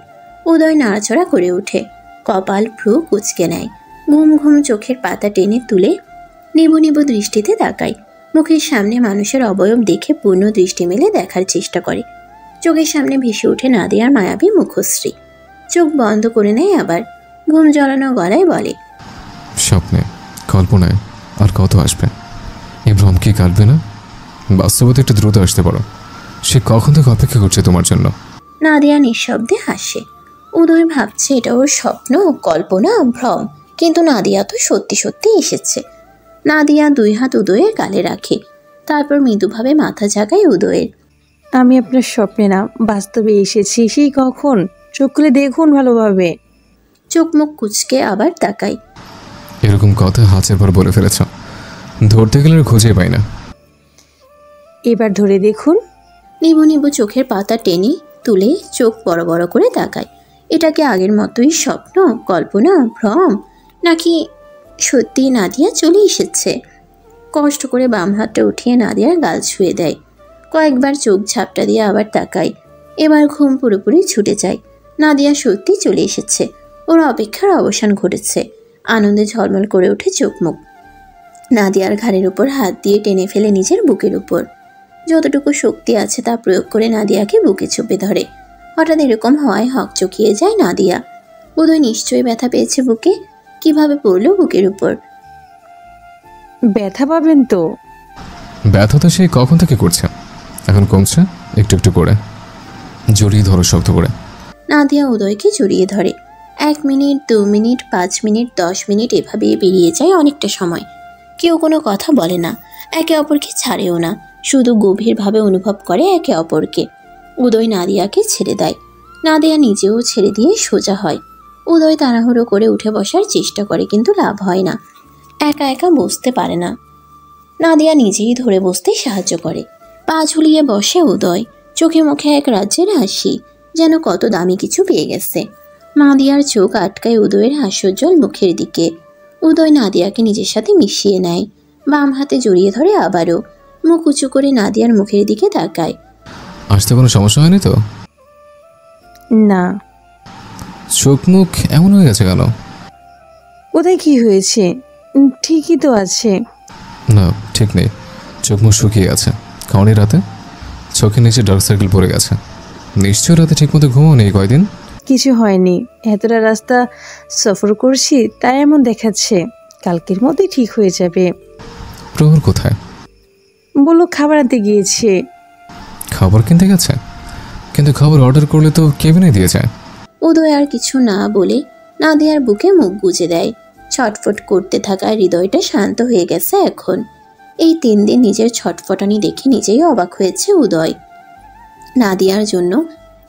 উদয় নাড়াচড়া করে ওঠে। কপাল ভ্রু কুঁচকে নেয়। ঘুম ঘুম চোখের পাতা টেনে তুলে নিবু নিবু দৃষ্টিতে তাকায়। মুখের সামনে মানুষের অবয়ব দেখে পূর্ণ দৃষ্টি মেলে দেখার চেষ্টা করে। চোখের সামনে ভেসে ওঠে নাদিয়ার মায়াবী মুখশ্রী। চোখ বন্ধ করে নেয় আবার। ঘুম জড়ানো গলায় বলে, স্বপ্নে, কল্পনায় আর কত আসবে? এই ভ্রম কি কাটবে না? বাস্তবতা একটু দ্রুত আসতে পারো। সে কখন থেকে অপেক্ষা করছে তোমার জন্য। নাদিয়া নিঃশব্দে হাসে। উদয় ভাবছে এটা ওর স্বপ্ন, কল্পনা, ভ্রম। কিন্তু নাদিয়া তো সত্যি সত্যি এসেছে। নাদিয়া 2 হাত উদয়ের গালে রাখে। তারপর মৃদুভাবে মাথা ঝাঁকায় উদয়ের। আমি আপনার স্বপ্নে না, বাস্তবে এসেছি। সেই কখন? চোখ খুলে দেখুন ভালোভাবে। চোখ মুখ কুচকে আবার তাকাই। এরকম কথা হাজার বার বলে ফেলেছ। ধরতে গেলে খুঁজে পাই না। এবার ধরে দেখুন। নিবু নিবু চোখের পাতা টেনে তুলে চোখ বড় বড় করে তাকায়। এটা কি আগের মতোই স্বপ্ন, কল্পনা, ভ্রম, নাকি সত্যি নাদিয়া চলে এসেছে? কষ্ট করে বাম হাতটা উঠিয়ে নাদিয়ার গাল ছুঁয়ে দেয়। কয়েকবার চোখ ঝাপটা দিয়ে আবার তাকায়। এবার ঘুম পুরোপুরি ছুটে যায়। নাদিয়া সত্যি চলে এসেছে। ওর অপেক্ষার অবসান ঘটেছে। আনন্দে ঝলমল করে ওঠে চোখ মুখ। নাদিয়ার ঘাড়ের উপর হাত দিয়ে টেনে ফেলে নিজের বুকের উপর। যতটুকু শক্তি আছে তা প্রয়োগ করে নাদিয়াকে বুকে চেপে ধরে। হঠাৎ এরকম হওয়ায় হকচকিয়ে যায় নাদিয়া। উদয় নিশ্চয়ই ব্যথা পেয়েছে বুকে। কিভাবে পড়লো বুকের উপর? ব্যথা পাবেন তো? ব্যথা তো সেই কখন থেকে করছে, এখন কমছে একটু একটু করে। জড়িয়ে ধরো শক্ত করে। নাদিয়া উদয়কে জড়িয়ে ধরে। 1 মিনিট, 2 মিনিট, 5 মিনিট, 10 মিনিট এভাবে বেরিয়ে যায় অনেকটা সময়। কেউ কোনো কথা বলে না, একে অপরকে ছাড়েও না, শুধু গভীরভাবে অনুভব করে একে অপরকে। উদয় নাদিয়াকে ছেড়ে দেয়। নাদিয়া নিজেও ছেড়ে দিয়ে সোজা হয়। উদয় তাড়াহুড়ো করে উঠে বসার চেষ্টা করে, কিন্তু লাভ হয় না। একা একা বসতে পারে না। নাদিয়া নিজেই ধরে বসতে সাহায্য করে। পা ঝুলিয়ে বসে উদয়। চোখে মুখে এক রাজ্যের হাসি, যেন কত দামি কিছু পেয়ে গেছে। নাদিয়ার চোখ আটকায় উদয়ের হাস্যোজ্জ্বল মুখের দিকে। উদয় নাদিয়াকে নিজের সাথে মিশিয়ে নেয়। বাম হাতে জড়িয়ে ধরে আবারও। মুখ উঁচু করে নাদিয়ার মুখের দিকে তাকায়। আসতে কোনো সমস্যা হয়নি তো? না। চোখ মুখ এমন হয়ে গেছে কেন? কোথায় কি হয়েছে? ঠিকই তো আছে। না, ঠিক নেই। চোখ মুখ শুকিয়ে গেছে। খাওয়ানি রাতে? চোখের নিচে ডার্ক সার্কেল পড়ে গেছে। নিশ্চয় রাতে ঠিকমতো ঘুমো নেই কয়দিন? কিছু হয়নি, এতটা রাস্তা সফর করছি তাই এমন দেখাচ্ছে। কালকের মধ্যেই ঠিক হয়ে যাবে। প্রহর কোথায়? বললো খাবার আনতে গিয়েছে। খাবার কিনতে গেছে? কিন্তু খাবার অর্ডার করলে তো কেবিনে দিয়ে যায়। উদয় আর কিছু না বলে নাদিয়ার বুকে মুখ গুজে দেয়। ছটফট করতে থাকা হৃদয়টা শান্ত হয়ে গেছে এখন। এই 3 দিন নিজের ছটফটানি দেখে নিজেই অবাক হয়েছে উদয়। নাদিয়ার জন্য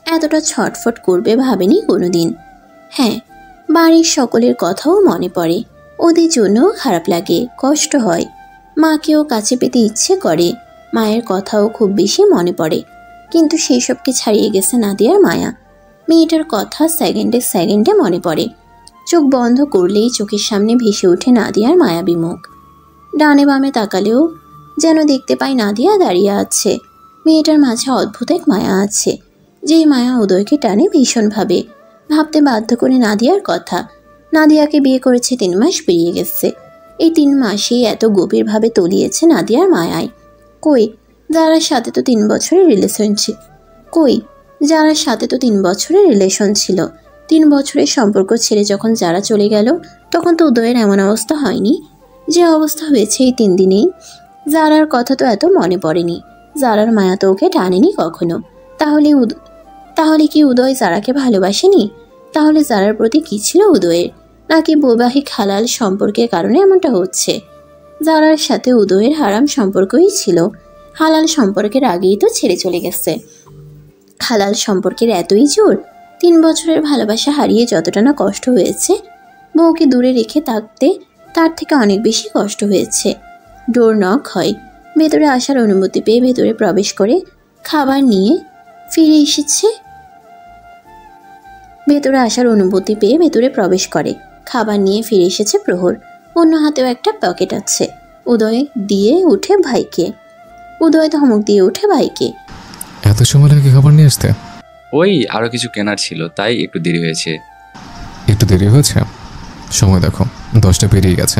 এতটা ছটফট করবে ভাবেনি কোনোদিন। হ্যাঁ, বাড়ির সকলের কথাও মনে পড়ে। ওদের জন্যও খারাপ লাগে, কষ্ট হয়। মাকেও কাছে পেতে ইচ্ছে করে। মায়ের কথাও খুব বেশি মনে পড়ে। কিন্তু সেই সবকে ছাড়িয়ে গেছে নাদিয়ার মায়া। মেয়েটার কথা সেকেন্ডে সেকেন্ডে মনে পড়ে। চোখ বন্ধ করলেই চোখের সামনে ভেসে ওঠে নাদিয়ার মায়াবী মুখ। ডানে বামে তাকালেও যেন দেখতে পাই নাদিয়া দাঁড়িয়ে আছে। মেয়েটার মাঝে অদ্ভুত এক মায়া আছে, যেই মায়া উদয়কে টানে ভীষণভাবে। ভাবতে বাধ্য করে নাদিয়ার কথা। নাদিয়াকে বিয়ে করেছে 3 মাস পেরিয়ে গেছে। এই 3 মাসেই এত গভীরভাবে তলিয়েছে নাদিয়ার মায়ায়। কই যারার সাথে তো 3 বছরের রিলেশন ছিল। 3 বছরের সম্পর্ক ছেড়ে যখন যারা চলে গেল, তখন তো উদয়ের এমন অবস্থা হয়নি যে অবস্থা হয়েছে এই 3 দিনেই। যারার কথা তো এত মনে পড়েনি। যারার মায়া তো ওকে টানেনি কখনো। তাহলে কি উদয় যারাকে ভালোবাসেনি? তাহলে যারার প্রতি কি ছিল উদয়ের? নাকি বৈবাহিক হালাল সম্পর্কের কারণে এমনটা হচ্ছে? যারার সাথে উদয়ের হারাম সম্পর্কই ছিল। হালাল সম্পর্কের আগেই তো ছেড়ে চলে গেছে। হালাল সম্পর্কের এতই জোর? 3 বছরের ভালোবাসা হারিয়ে যতটা না কষ্ট হয়েছে, বউকে দূরে রেখে থাকতে তার থেকে অনেক বেশি কষ্ট হয়েছে। ডোর নক হয়। ভেতরে আসার অনুমতি পেয়ে ভেতরে প্রবেশ করে খাবার নিয়ে ফিরে এসেছে। প্রহর। অন্য হাতেও একটা পকেট আছে। উদয় ধমক দিয়ে উঠে ভাইকে। এত সময় লাগে খাবার নিয়ে আসতে? ওই আরো কিছু কেনার ছিল, তাই একটু দেরি হয়েছে। একটু দেরি হয়েছে? সময় দেখো 10টা পেরিয়ে গেছে।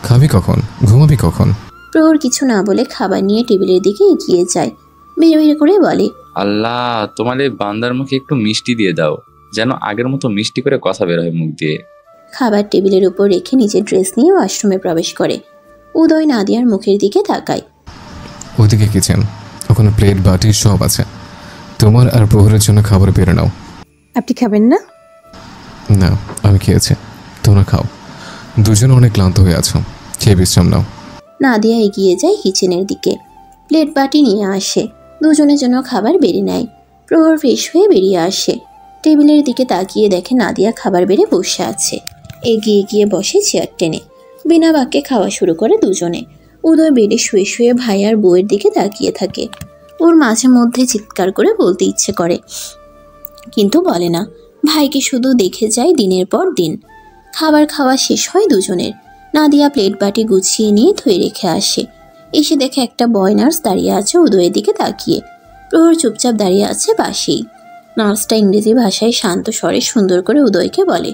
খাবি কখন? ঘুমাবি কখন? প্রহর কিছু না বলে খাবার নিয়ে টেবিলের দিকে এগিয়ে যায়। বিড়বিড় করে বলে, আল্লাহ, তোমার এই বান্দার মুখে একটু মিষ্টি দিয়ে দাও, যেন আগের মতো মিষ্টি করে কথা বের হয় মুখ দিয়ে। খাবার টেবিলের উপর রেখে নিজের ড্রেস নিয়ে ওয়াশরুমে প্রবেশ করে। উদয় নাদিয়ার মুখের দিকে তাকায়। ওইদিকে কিচেন, ওখানে প্লেট বাটি সব আছে। তোমার আর প্রহরের জন্য খাবার বেড়ে নাও। আপনি খাবেন না? না, আমি খেয়েছি, তোমরা খাও। দুজনে অনেক ক্লান্ত হয়ে আছো, খেয়ে বিশ্রাম নাও। নাদিয়া এগিয়ে যায় কিচেনের দিকে। প্লেট বাটি নিয়ে আসে। দুজনের জন্য খাবার বেড়ে নেয়। প্রহর ফ্রেশ হয়ে বেরিয়ে আসে। টেবিলের দিকে তাকিয়ে দেখে নাদিয়া খাবার বেড়ে বসে আছে। এগিয়ে গিয়ে বসে চেয়ার টেনে। বিনা বাক্যে খাওয়া শুরু করে দুজনে। উদয় বেডে শুয়ে শুয়ে ভাই আর বউয়ের দিকে তাকিয়ে থাকে। ওর মাঝে মধ্যে চিৎকার করে বলতে ইচ্ছে করে, কিন্তু বলে না। ভাইকে শুধু দেখে যায় দিনের পর দিন। খাবার খাওয়া শেষ হয় দুজনের। নাদিয়া প্লেট বাটি গুছিয়ে নিয়ে ধুয়ে রেখে আসে। এসে দেখে একটা বয় নার্স দাঁড়িয়ে আছে উদয়ের দিকে তাকিয়ে। প্রহর চুপচাপ দাঁড়িয়ে আছে পাশেই। নার্সটা ইংরেজি ভাষায় শান্ত স্বরে সুন্দর করে উদয়কে বলে,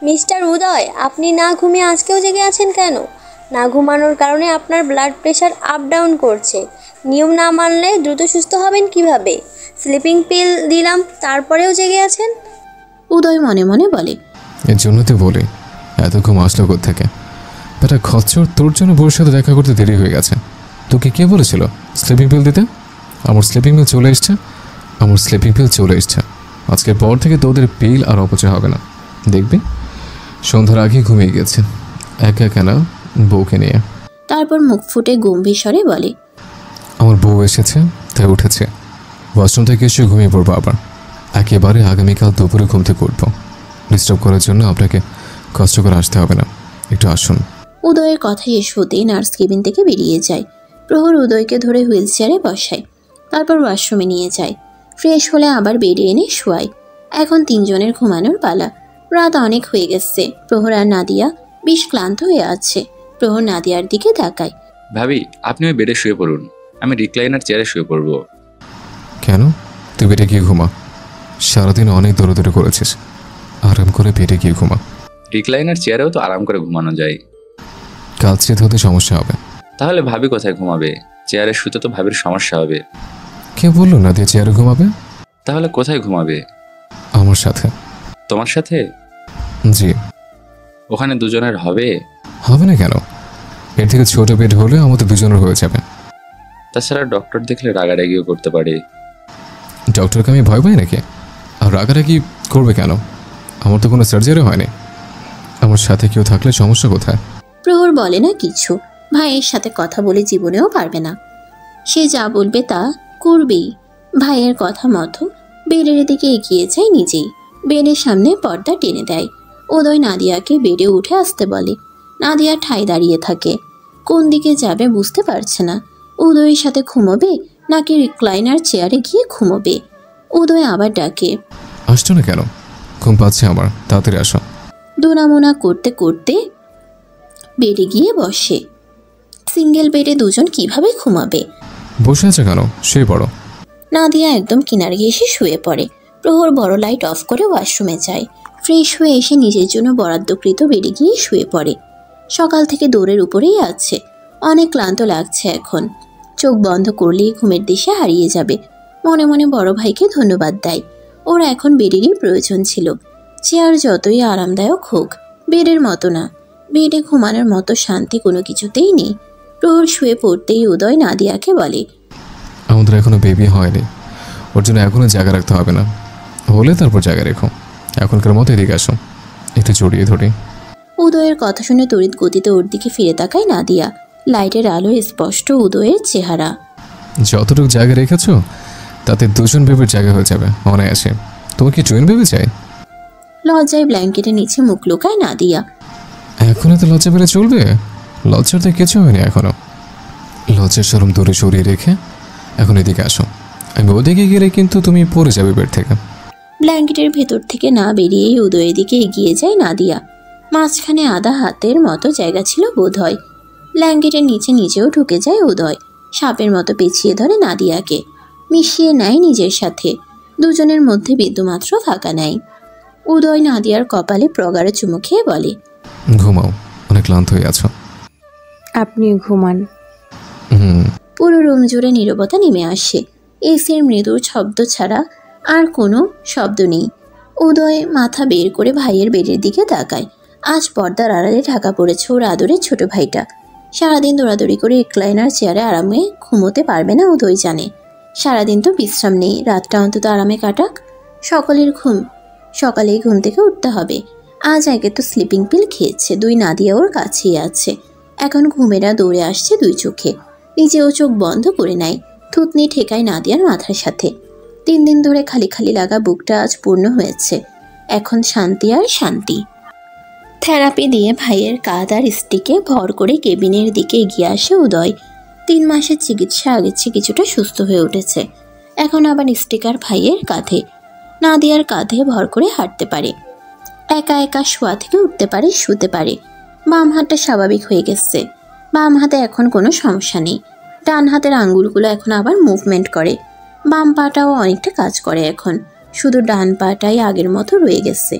মিস্টার উদয়, আপনি না ঘুমিয়ে আজকেও জেগে আছেন কেন? না ঘুমানোর কারণে আপনার ব্লাড প্রেশার আপ ডাউন করছে। নিয়ম না মানলে দ্রুত সুস্থ হবেন কিভাবে? স্লিপিং পিল দিলাম, তারপরেও জেগে আছেন। উদয় মনে মনে বলে, এর জন্য তো বলি এত ঘুম আসলো কোত্থেকে? বেটা খচ্চর, তোর জন্য বউর সাথে দেখা করতে দেরি হয়ে গেছে। তোকে কে বলেছিল স্লিপিং পিল দিতে? আমার স্লিপিং পিল চলে এসছে। আজকের পর থেকে তোদের পিল আর অপচয় হবে না। দেখবি সন্ধ্যার আগে ঘুমিয়ে গেছে, একা কেনা বউকে নিয়ে। তারপর মুখ ফুটে গম্ভীর স্বরে বলে, আমার বউ এসেছে তাই উঠেছে। ওয়াশরুম থেকে এসে ঘুমিয়ে পড়বো আবার। একেবারে আগামীকাল দুপুরে ঘুম থেকে উঠবো। ডিস্টার্ব করার জন্য আপনাকে কষ্ট করে আসতে হবে না, একটু আসুন। উদয়ের কথা শেষ হতেই নার্স কেবিন থেকে বেরিয়ে যায়। প্রহর উদয়কে ধরে হুইল চেয়ারে বসায়, তারপর ওয়াশরুমে নিয়ে যায়। ফ্রেশ হলে আবার বেডে এনে শোয়ায়। এখন তিনজনের ঘুমানোর পালা। রাত অনেক হয়ে গেছে। প্রহর আর নাদিয়া বেশ ক্লান্ত হয়ে আছে। প্রহর নাদিয়ার দিকে তাকায়। ভাবি, আপনি ওই বেডে শুয়ে পড়ুন, আমি রিক্লাইনার চেয়ারে শুয়ে পড়বো। কেন? তুই বেডে গিয়ে ঘুমা। সারাদিন অনেক দৌড়াদৌড়ি করেছিস, আরাম করে বেডে গিয়ে ঘুমা। রিক্লাইনার চেয়ারেও তো আরাম করে ঘুমানো যায়। কাল চেতে হতে সমস্যা হবে। তাহলে ভাবি কোথায় ঘুমাবে? চেয়ারে শুতে তো ভাবির সমস্যা হবে। কে বললো না দিয়ে চেয়ারে ঘুমাবে? তাহলে কোথায় ঘুমাবে? আমার সাথে। তোমার সাথে? জি। ওখানে দুজনের হবে? হবে না কেন? এর থেকে ছোট বেড হলে আমাদের দুজনের হয়ে যাবে। তাছাড়া ডক্টর দেখলে রাগারাগিও করতে পারে। ডক্টরকে আমি ভয় পাই নাকি? আর রাগারাগি করবে কেন? আমার তো কোনো সার্জারি হয়নি। আমার সাথে কেউ থাকলে সমস্যা কোথায়? প্রহর বলে না কিছু। ভাইয়ের সাথে কথা বলে জীবনেও পারবে না। সে যা বলবে তা করবেই। ভাইয়ের কথা মতো বেডের দিকে এগিয়ে যায় নিজেই। বেডের সামনে পর্দা টেনে দেয়। উদয় নাদিয়াকে বেডে উঠে আসতে বলে। নাদিয়া ঠাই দাঁড়িয়ে থাকে। কোন দিকে যাবে বুঝতে পারছে না। উদয়ের সাথে ঘুমোবে নাকি রিক্লাইনার চেয়ারে গিয়ে ঘুমোবে। উদয় আবার ডাকে, আসছো না কেন? ঘুম পাচ্ছে আমার, তাড়াতাড়ি আসো। দুনামোনা করতে করতে বেডে গিয়ে বসে। সিঙ্গেল বেডে দুজন কিভাবে ঘুমাবে? বসে আছে কেন? শুয়ে পড়ো। নাদিয়া একদম কিনারে এসে শুয়ে পড়ে। প্রহর বড় লাইট অফ করে ওয়াশরুমে যায়। ফ্রেশ হয়ে এসে নিজের জন্য বরাদ্দকৃত বেডে গিয়ে শুয়ে পড়ে। সকাল থেকে দৌড়ের উপরেই আছে। অনেক ক্লান্ত লাগছে এখন। চোখ বন্ধ করলেই ঘুমের দিশে হারিয়ে যাবে। মনে মনে বড় ভাইকে ধন্যবাদ দেয়। ওর এখন বেডেরই প্রয়োজন ছিল। চেয়ার যতই আরামদায়ক হোক, বেডের মতো না। বেডে ঘুমানোর মতো শান্তি কোনো কিছুতেই নেই। প্রহর শুয়ে পড়তেই উদয় নাদিয়াকে বলে, আমাদের এখনো বেবি হয়নি, ওর জন্য এখনো জায়গা রাখতে হবে না। হলে তারপর জায়গা রেখো। এখনকার মতো এদিকে আসো, একটু জড়িয়ে ধরি। উদয়ের কথা শুনে তড়িৎ গতিতে ওর দিকে ফিরে তাকায় নাদিয়া। লাইটের আলোয় স্পষ্ট উদয়ের চেহারা। যতটুকু জায়গা রেখেছো তাতে দুজন বেবির জায়গা হয়ে যাবে অনায়াসে। তোমার কি টুইন বেবি চাই? লজ্জায় ব্ল্যাঙ্কেটের নিচে মুখ লুকায় নাদিয়া। এখন এত লজ্জা পেলে চলবে? লজ্জার তো কিছু হয়নি এখনো। লজ্জার শরম দূরে সরিয়ে রেখে এখন এদিকে আসো। আমি ওদিকে গেলে কিন্তু তুমি পড়ে যাবে বেড থেকে। ব্ল্যাঙ্কেটের ভেতর থেকে না বেরিয়েই উদয়ের দিকে এগিয়ে যায় নাদিয়া। মাঝখানে আধা হাতের মতো জায়গা ছিল বোধহয়। ব্ল্যাঙ্কেটের নিচে নিজেও ঢুকে যায় উদয়। সাপের মতো পেঁচিয়ে ধরে নাদিয়াকে, মিশিয়ে নেয় নিজের সাথে। দুজনের মধ্যে বিন্দুমাত্র ফাঁকা নেয়। উদয় নাদিয়ার কপালে প্রগাঢ় চুমু খেয়ে বলে, ঘুমাও, অনেক ক্লান্ত হয়ে আছো। আপনি ঘুমান। পুরো রুম জুড়ে নীরবতা নেমে আসে। এসির মৃদু শব্দ ছাড়া আর কোনো শব্দ নেই। উদয় মাথা বের করে ভাইয়ের বেডের দিকে তাকায়। আজ পর্দার আড়ালে ঢাকা পড়েছে ওর আদরের ছোট ভাইটা। সারাদিন দৌড়াদৌড়ি করে রিক্লাইনার চেয়ারে আরামে ঘুমোতে পারবে না উদয় জানে। সারাদিন তো বিশ্রাম নেই, রাতটা অন্তত আরামে কাটাক। সকালেই ঘুম থেকে উঠতে হবে। আজ আগে তো স্লিপিং পিল খেয়েছে। দুই নাদিয়া ওর কাছেই আছে। এখন ঘুমেরা দৌড়ে আসছে দুই চোখে। নিজেও চোখ বন্ধ করে নেয়। থুতনি ঠেকায় নাদিয়ার মাথার সাথে। 3 দিন ধরে খালি খালি লাগা বুকটা আজ পূর্ণ হয়েছে। এখন শান্তি আর শান্তি। থেরাপি দিয়ে ভাইয়ের কাঁধ আর স্টিকে ভর করে কেবিনের দিকে এগিয়ে আসে উদয়। 3 মাসের চিকিৎসা আগের চেয়ে কিছুটা সুস্থ হয়ে উঠেছে। এখন আবার স্টিকার ভাইয়ের কাঁধে, নাদিয়ার কাঁধে ভর করে হাঁটতে পারে। একা একা শোয়া থেকে উঠতে পারে, শুতে পারে। বাম হাতটা স্বাভাবিক হয়ে গেছে। বাম হাতে এখন কোনো সমস্যা নেই। ডান হাতের আঙ্গুলগুলো এখন আবার মুভমেন্ট করে। বাম পাটাও অনেকটা কাজ করে এখন। শুধু ডান পাটাই আগের মতো রয়ে গেছে।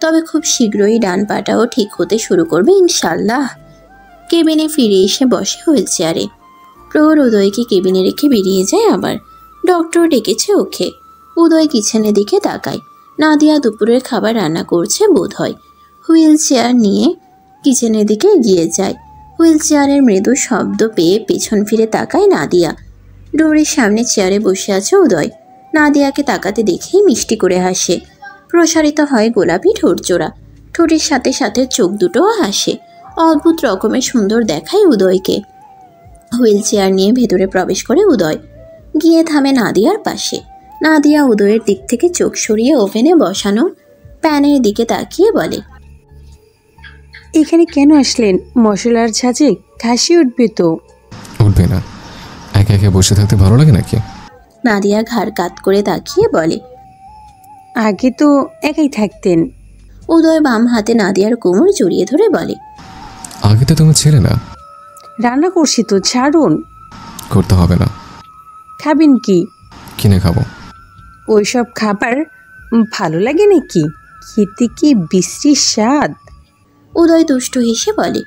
তবে খুব শীঘ্রই ডান পাটাও ঠিক হতে শুরু করবে ইনশাল্লাহ। কেবিনে ফিরে এসে বসে হুইল চেয়ারে। প্রহর উদয়কে কেবিনে রেখে বেরিয়ে যায় আবার। ডক্টর ডেকেছে ওকে। উদয় কিচেনের দিকে তাকায়। নাদিয়া দুপুরের খাবার রান্না করছে বোধ হয়। হুইল চেয়ার নিয়ে কিচেনের দিকে এগিয়ে যায়। হুইল চেয়ারের মৃদু শব্দ পেয়ে পেছন ফিরে তাকায় নাদিয়া। ডোরের সামনে চেয়ারে বসে আছে উদয়। নাদিয়াকে তাকাতে দেখেই মিষ্টি করে হাসে। প্রসারিত হয় গোলাপি ঠোঁটজোড়া। ঠোঁটের সাথে সাথে চোখ দুটোও হাসে। অদ্ভুত রকমের সুন্দর দেখায় উদয়কে। হুইল চেয়ার নিয়ে ভেতরে প্রবেশ করে উদয়। গিয়ে থামে নাদিয়ার পাশে। নাদিয়া উদয়ের দিক থেকে চোখ সরিয়ে ওভেনে বসানো প্যানের দিকে তাকিয়ে বলে, এখানে কেন আসলেন? মশলার ঝাঁঝে কাশি উঠবে তো। উঠবে না। একে একে বসে থাকতে ভালো লাগে নাকি? নাদিয়া ঘাড় কাত করে তাকিয়ে বলে, আগে তো একাই থাকতেন। উদয় বাম হাতে নাদিয়ার কোমর জড়িয়ে ধরে বলে, আগে তো তুমি ছিলে না। রান্না করছি তো, ছাড়ুন। করতে হবে না। খাবেন কি? কিনে খাবো। ওইসব খাবার ভালো লাগে নাকি? খেতে কি বিশ্রী স্বাদ। উদয় দুষ্টু হেসে বলে,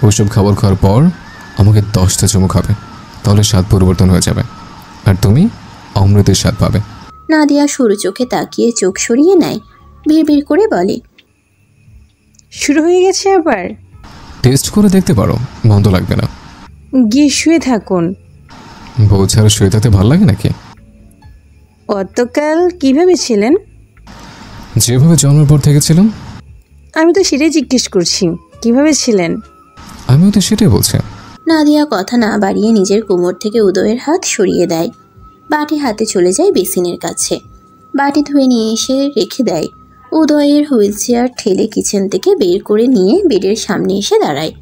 ওইসব খাবার খাওয়ার পর আমাকে 10টা চুমু খাবে, তাহলে স্বাদ পরিবর্তন হয়ে যাবে, আর তুমি অমৃতের স্বাদ পাবে। নাদিয়া সরু চোখে তাকিয়ে চোখ সরিয়ে নেয়। বিড়বিড় করে বলে, শুরু হয়ে গেছে আবার? টেস্ট করে দেখতে পারো, মন্দ লাগবে না। গিয়ে শুয়ে থাকুন। বউ ছাড়া শুয়ে থাকতে ভালো লাগে নাকি? অতকাল কিভাবে ছিলেন? যেভাবে জন্মের পর থেকে ছিলাম। আমি তো সেটাই জিজ্ঞেস করছি, কিভাবে ছিলেন? আমিও তো সেটাই বলছি। নাদিয়া কথা না বাড়িয়ে নিজের কোমর থেকে উদয়ের হাত সরিয়ে দেয়। বাটি হাতে চলে যায় বেসিনের কাছে। বাটি ধুয়ে নিয়ে এসে রেখে দেয়। উদয়ের হুইল চেয়ার ঠেলে কিচেন থেকে বের করে নিয়ে বেডের সামনে এসে দাঁড়ায়।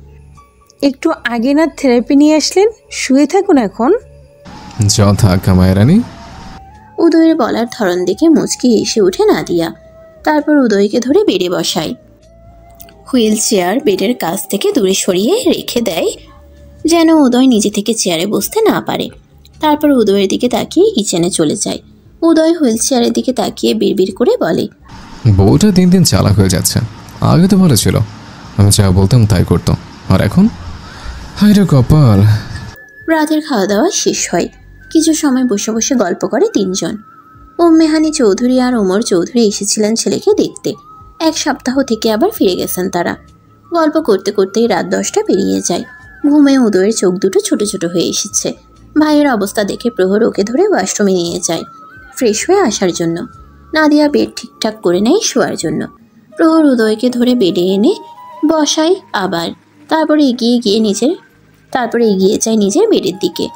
একটু আগে না থেরাপি নিয়ে আসলেন? শুয়ে থাকুন এখন। যথা কামায় রানী। উদয়ের বলার ধরন দেখে মুচকি এসে ওঠে নাদিয়া। তারপর উদয়কে ধরে বেডে বসায়। হুইল চেয়ার বেডের কাছ থেকে দূরে সরিয়ে রেখে দেয়, যেন উদয় নিজে থেকে চেয়ারে বসতে না পারে। তারপর উদয়ের দিকে তাকিয়ে কিচেনে চলে যায়। উদয় হুইল চেয়ারের দিকে তাকিয়ে বিড়বিড় করে বলে, বউটা দিন দিন চালাক হয়ে যাচ্ছে। আগে তো ভালো ছিল, আমি যা বলতাম তাই করতো, আর এখন হায় রে কপাল। রাতের খাওয়া দাওয়া শেষ হয়। কিছু সময় বসে বসে গল্প করে 3 জন। উম্মেহানি চৌধুরী আর ওমর চৌধুরী এসেছিলেন ছেলেকে দেখতে। 1 সপ্তাহ থেকে আবার ফিরে গেছেন তারা। গল্প করতে করতেই রাত 10টা পেরিয়ে যায়। ঘুমে উদয়ের চোখ দুটো ছোট ছোট হয়ে এসেছে। ভাইয়ের অবস্থা দেখে প্রহর ওকে ধরে ওয়াশরুমে নিয়ে যায় ফ্রেশ হয়ে আসার জন্য। নাদিয়া বেড ঠিকঠাক করে নেয় শোয়ার জন্য। প্রহর উদয়কে ধরে বেডে এনে বসায় আবার। তারপরে এগিয়ে যায় নিজের বেডের দিকে।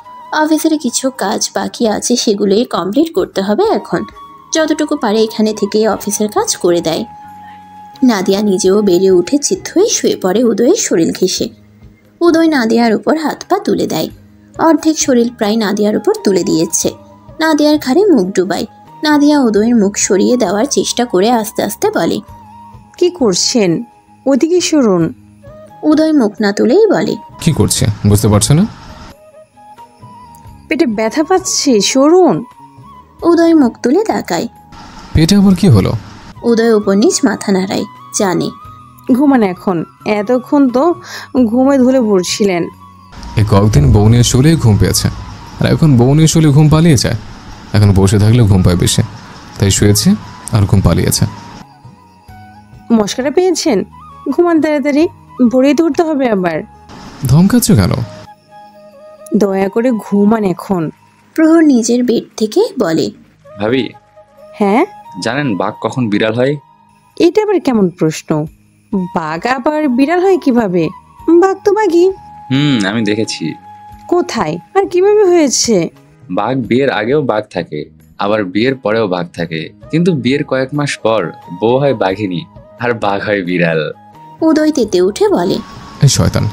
অফিসের কিছু কাজ বাকি আছে, সেগুলোই কমপ্লিট করতে হবে এখন। যতটুকু পারে এখানে থেকে অফিসের কাজ করে দেয়। নাদিয়া নিজেও বেড়ে উঠে চিত হয়ে শুয়ে পড়ে উদয়ের শরীর ঘেঁষে। উদয় নাদিয়ার উপর হাত পা তুলে দেয়। অর্ধেক শরীর প্রায় নাদিয়ার উপর তুলে দিয়েছে। নাদিয়ার ঘাড়ে মুখ ডুবায়। নাদিয়া উদয়ের মুখ সরিয়ে দেওয়ার চেষ্টা করে আস্তে আস্তে বলে, কি করছেন? ওদিকে সরুন। উদয় মুখ না তুলেই বলে, কি করছে বুঝতে পারছো না? পেটে ব্যথা পাচ্ছে, সরুন। উদয় মুখ তুলে তাকায়। পেটে আবার কি হলো? উদয় উপর নিচ মাথা নাড়ায়, জানে। ঘুমান এখন। এতক্ষণ তো ঘুমে ধুলে পড়ছিলেন। এই কয়েকদিন বউ নিয়ে শুলেই ঘুম পেয়েছে, আর এখন বউ নিয়ে শুলে ঘুম পালিয়ে যায়। এখন বসে থাকলে ঘুম পায় বেশি, তাই শুয়েছে আর ঘুম পালিয়েছে। মশকাটা পেয়েছেন? ঘুমান তাড়াতাড়ি, ভরেই ধরতে হবে আবার। ধমকাচ্ছ কেন? দয়া করে ঘুমান এখন। প্রহর নিজের বেড থেকে বলে, ভাবি, হ্যাঁ? জানেন বাঘ কখন বিড়াল হয়? এটা আবার কেমন প্রশ্ন? বাঘ আবার বিড়াল হয় কিভাবে? বাঘ তো বাঘই। আমি দেখেছি। কোথায় আর কিভাবে হয়েছে? বাঘ বিয়ের আগেও বাঘ থাকে, আবার বিয়ের পরেও বাঘ থাকে, কিন্তু বিয়ের কয়েক মাস পর বউ হয় বাঘিনী আর বাঘ হয় বিড়াল। উদয় তেতে উঠে বলে, এই শয়তান,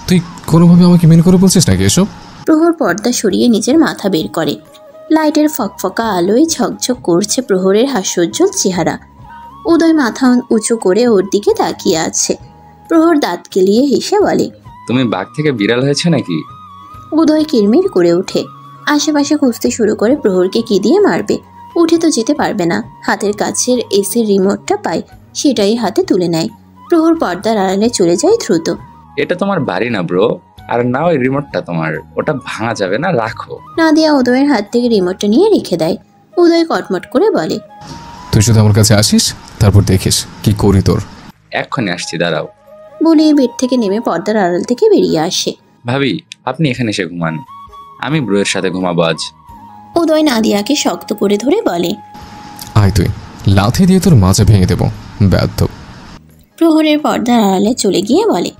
তুই কোনোভাবে আমাকে মেন করে বলছিস নাকি এসব? প্রহর পর্দা সরিয়ে নিজের মাথা বের করে। লাইটের ফকফকা আলোয় ঝকঝক করছে প্রহরের হাস্যোজ্জ্বল চেহারা। উদয় মাথা উঁচু করে ওর দিকে তাকিয়ে আছে। প্রহর দাঁত কেলিয়ে হেসে বলে, তুমি বাঘ থেকে বিড়াল হয়েছে নাকি? উদয় কিরমির করে ওঠে। আশেপাশে খুঁজতে শুরু করে প্রহরকে কি দিয়ে মারবে। উঠে তো যেতে পারবে না। হাতের কাছের এসির রিমোটটা পায়, সেটাই হাতে তুলে নেয়। প্রহর পর্দার আড়ালে চলে যায় দ্রুত। এটা তোমার বাড়ি না ব্রো, আর না ওই রিমোটটা তোমার, ওটা ভাঙা যাবে না, রাখো। নাদিয়া উদয়ের হাত থেকে রিমোটটা নিয়ে রেখে দেয়। উদয় কটমট করে বলে, তুই শুধু আমার কাছে আসিস, তারপর দেখিস কি করি তোর। এক্ষুনি আসছি, দাঁড়াও। বলে বেড থেকে নেমে পর্দার আড়াল থেকে বেরিয়ে আসে। ভাবি, আপনি এখানে এসে ঘুমান, আমি ব্রোয়ের সাথে ঘুমাবো আজ। উদয় নাদিয়াকে শক্ত করে ধরে বলে, আয় তুই, লাথি দিয়ে তোর মাজা ভেঙে দেবো ব্যর্থ। প্রহরের পর্দার আড়ালে চলে গিয়ে বলে,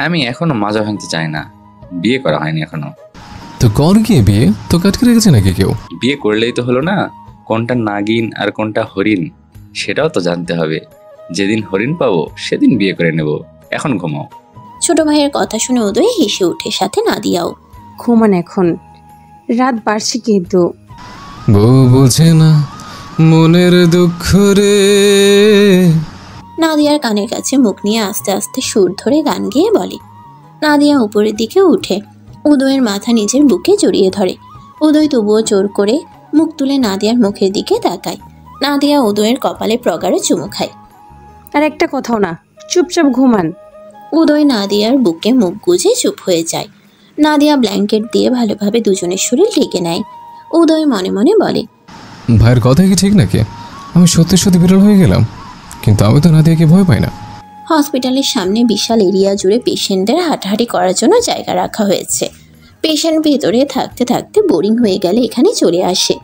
আমি এখনো মাজা ভাঙতে চাই না, বিয়ে করা হয়নি এখনো। তো কর গিয়ে বিয়ে, তো কাটকে রেখেছে নাকি কেউ? বিয়ে করলেই তো হলো না, কোনটা নাগিন আর কোনটা হরিণ সেটাও তো জানতে হবে। যেদিন হরিণ পাবো সেদিন বিয়ে করে নেব, এখন ঘুমাও। ছোট ভাইয়ের কথা শুনে উদয় হেসে ওঠে, সাথে নাদিয়াও। ঘুমান এখন, রাত বাড়ছে কিন্তু। বউ বোঝে না মনের দুঃখ রে। নাদিয়ার কানের কাছে মুখ নিয়ে আস্তে আস্তে সুর ধরে গান গেয়ে বলে। নাদিয়া উপরের দিকে উঠে উদয়ের মাথা নিজের বুকে জড়িয়ে ধরে। উদয় তবুও জোর করে মুখ তুলে নাদিয়ার মুখের দিকে তাকায়। নাদিয়া উদয়ের কপালে প্রগাঢ় চুমু খায়। আর একটা কথাও না, চুপচাপ ঘুমান। উদয় নাদিয়ার বুকে মুখ গুজে চুপ হয়ে যায়। নাদিয়া ব্ল্যাঙ্কেট দিয়ে ভালোভাবে দুজনের শরীর ঢেকে নেয়। উদয় মনে মনে বলে, ভাইয়ের কথা কি ঠিক নাকি? আমি সত্যি সত্যি বিরল হয়ে গেলাম, কিন্তু আমি তো নাদিয়াকে ভয় পাই না। হসপিটালের সামনে বিশাল এরিয়া জুড়ে পেশেন্টদের হাঁটাহাঁটি করার জন্য জায়গা রাখা হয়েছে। পেশেন্ট ভেতরে থাকতে থাকতে বোরিং হয়ে গেলে এখানে চলে আসে।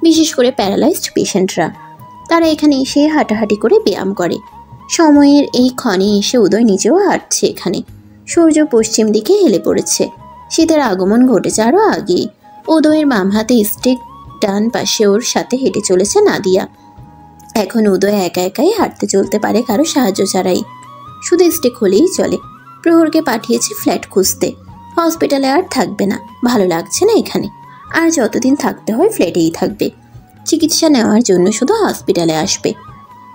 বিশেষ করে প্যারালাইজড পেশেন্টরা, তারা এখানে এসে হাঁটাহাঁটি করে ব্যায়াম করে। সময়ের এই ক্ষণে এসে উদয় নিজেও হাঁটছে এখানে। সূর্য পশ্চিম দিকে হেলে পড়েছে। শীতের আগমন ঘটেছে আরও আগেই। উদয়ের বাম হাতে স্টিক, ডান পাশে ওর সাথে হেঁটে চলেছে নাদিয়া। এখন উদয় একা একাই হাঁটতে চলতে পারে, কারো সাহায্য ছাড়াই। শুধু স্টিক হলেই চলে। প্রহরকে পাঠিয়েছে ফ্ল্যাট খুঁজতে। হসপিটালে আর থাকবে না, ভালো লাগছে না এখানে। আর যতদিন থাকতে হয় ফ্ল্যাটেই থাকবে। চিকিৎসা নেওয়ার জন্য শুধু হসপিটালে আসবে।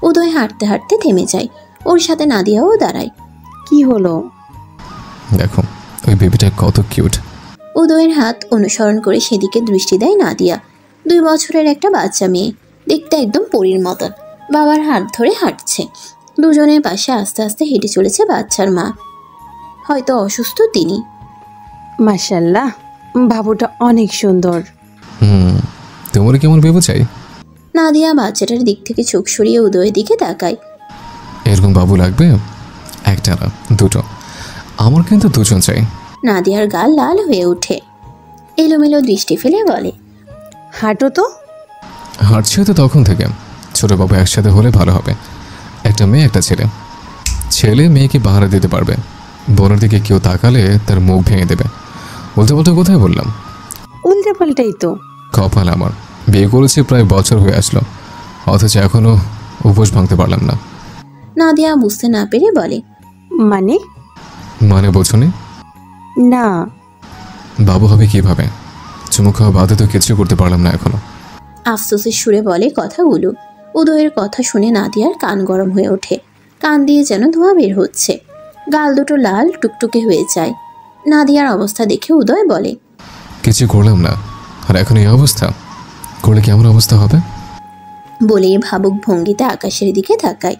উদয় হাঁটতে হাঁটতে থেমে যায়। ওর সাথে নাদিয়াও দাঁড়ায়। কি হলো? দেখো ওই বেবিটা কত কিউট। উদয়ের হাত অনুসরণ করে সেদিকে দৃষ্টি দেয় নাদিয়া। 2 বছরের একটা বাচ্চা মেয়ে, দেখতে একদম পরীর মতন। বাবার হাত ধরে হাঁটছে। দুজনের পাশে আস্তে আস্তে হেঁটে চলেছে বাচ্চার মা। হয়তো অসুস্থ তিনি। মাশাল্লাহ, বাবুটা অনেক সুন্দর। তোমার কেমন বেবু চাই? নাদিয়া বাচ্চাটার দিক থেকে চোখ সরিয়ে উদয়ের দিকে তাকায়। এরকম বাবু লাগবে? একটা না, দুটো। আমার কিন্তু দুজন চাই। নাদিয়ার গাল লাল হয়ে ওঠে। এলোমেলো দৃষ্টি ফেলে বলে, হাঁটো তো। হাঁটছে তো তখন থেকে। ছোট বাবু একসাথে হলে ভালো হবে। একটা মেয়ে একটা ছেলে। ছেলে মেয়েকে পাহারা দিতে পারবে। বোনের দিকে কেউ তাকালে তার মুখ ভেঙে দেবে। উল্টো পাল্টা কোথায় বললাম? উল্টে পাল্টাই তো। কপাল আমার, বিয়ে করেছে প্রায় বছর হয়ে আসলো, অথচ এখনো উপোস ভাঙতে পারলাম না। নাদিয়া বুঝতে না পেরে বলে, মানে বোঝনি? না। বাবু হবে কিভাবে? চুমু খাওয়া বাদে তো কিছু করতে পারলাম না এখনো। আফসোসের সুরে বলে কথাগুলো। উদয়ের কথা শুনে নাদিয়ার কান গরম হয়ে ওঠে। কান দিয়ে যেন ধোঁয়া বের হচ্ছে। গাল দুটো লাল টুকটুকে হয়ে যায়। নাদিয়ার অবস্থা দেখে উদয় বলে, কিছু করলাম না, আর এখন এই অবস্থা করলে কেমন অবস্থা হবে? বলেই ভাবুক ভঙ্গিতে আকাশের দিকে তাকায়।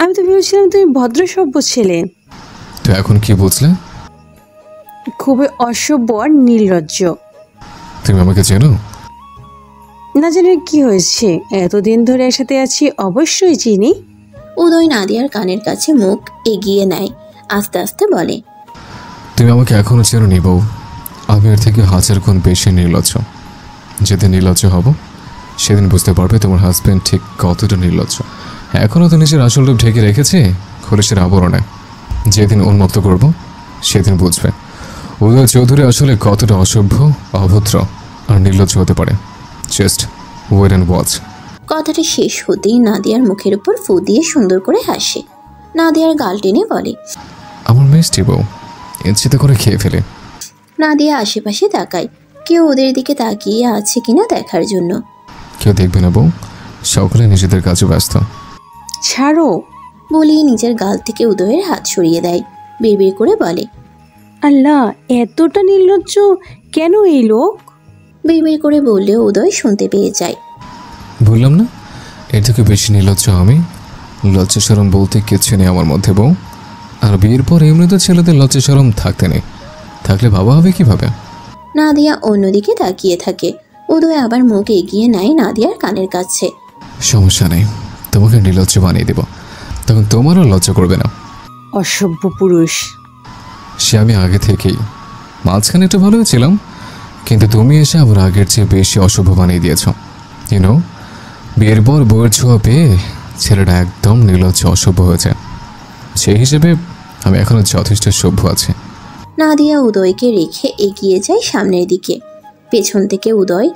আমি তো ভেবেছিলাম তুমি ভদ্র সভ্য ছেলে। তো এখন কি বুঝলে? খুবই অসভ্য আর নির্লজ্জ। তুমি আমাকে চেনো? না জানি কি হয়েছে, এতদিন ধরে একসাথে আছি, অবশ্যই চিনি। উদয় নাদিয়ার কানের কাছে মুখ এগিয়ে নেয়। আস্তে আস্তে বলে, তুমি আমাকে এখনো চেনো নি বউ। আমি এর থেকে 1000 গুণ বেশি নির্লজ্জ। যেদিন নির্লজ্জ হব সেদিন বুঝতে পারবে তোমার হাজব্যান্ড ঠিক কতটা নির্লজ্জ। এখনও তো নিজের আসল রূপ ঢেকে রেখেছে খোলসের আবরণে। যেদিন উন্মুক্ত করব সেদিন বুঝবে উদয় চৌধুরী আসলে কতটা অসভ্য, অভদ্র আর নির্লজ্জ হতে পারে। Just wait and watch. কথাটা শেষ হতেই নাদিয়ার মুখের উপর ফু দিয়ে সুন্দর করে হাসে। নাদিয়ার গাল টেনে বলে। আমার মিষ্টি বউ ইচ্ছে করে খেয়ে ফেলে। নাদিয়া আশেপাশে তাকায়, কেউ ওদের দিকে তাকিয়ে আছে কিনা দেখার জন্য। কেউ দেখবে না বউ, সকলে নিজেদের কাজে ব্যস্ত। ছাড়ো বলেই নিজের গাল থেকে উদয়ের হাত সরিয়ে দেয়। বিড়বিড় করে বলে, আল্লাহ, এতটা নির্লজ্জ কেন এই লোক? বিড়বিড় করে বললেও উদয় শুনতে পেয়ে যায়। বললাম না এর থেকে বেশি নির্লজ্জ আমি। লজ্জা শরম বলতে কিচ্ছু নেই আমার মধ্যে বউ। আর বিয়ের পর এমনিতে ছেলেদের লজ্জা শরম থাকতে নেই, থাকলে বাবা হবে কিভাবে? নাদিয়া অন্যদিকে তাকিয়ে থাকে। উদয় আবার মুখ এগিয়ে নেয় নাদিয়ার কানের কাছে। সমস্যা নেই, তোমাকে নির্লজ্জ বানিয়ে দেব, তখন তোমারও লজ্জা করবে না। অসভ্য পুরুষ। সে আমি আগে থেকেই। মাঝখানে একটু ভালোই ছিলাম, কিন্তু তুমি এসে আবার আগের চেয়ে বেশি অসভ্য বানিয়ে দিয়েছ। ইউনো, বিয়ের পর বউয়ের ছোঁয়া পেয়ে ছেলেটা একদম নির্লজ্জ অসভ্য হয়েছে। সেই হিসেবে আমি এখনো যথেষ্ট সভ্য আছি। নাদিয়া উদয়কে রেখে এগিয়ে যায় সামনের দিকে। পেছন থেকে উদয়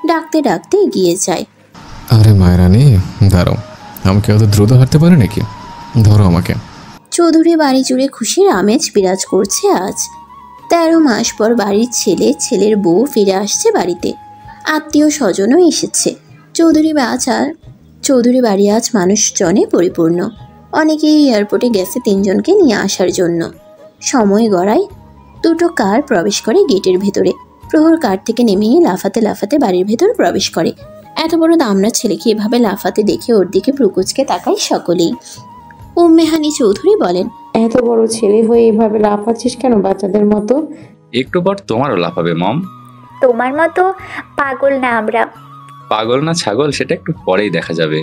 ডাকতে ডাকতে এগিয়ে যায়। আরে মায়েরানি, দাঁড়াও, আমাকে অত দ্রুত হাঁটতে পারে নাকি? ধরো আমাকে। চৌধুরী বাড়ি জুড়ে খুশির আমেজ বিরাজ করছে আজ। 13 মাস পর বাড়ির ছেলের বউ ফিরে আসছে বাড়িতে। আত্মীয় স্বজনও এসেছে। চৌধুরী বাড়ি আজ মানুষজনে পরিপূর্ণ। অনেকেই এয়ারপোর্টে গেছে 3 জনকে নিয়ে আসার জন্য। সময় গড়ায় 2টো কার প্রবেশ করে গেটের ভেতরে। প্রহর কার থেকে নেমেই লাফাতে লাফাতে বাড়ির ভেতর প্রবেশ করে। এত বড় দামড়া ছেলেকে এভাবে লাফাতে দেখে ওর দিকে প্রকুচকে তাকায় সকলেই। উম্মেহানি চৌধুরী বলেন, এত বড় ছেলে হয়ে এভাবে লাফাচ্ছিস কেন বাচ্চাদের মতো? একটু পর তোমারও লাফাবে মম। তোমার মতো পাগল না আমরা। পাগল না ছাগল সেটা একটু পরেই দেখা যাবে।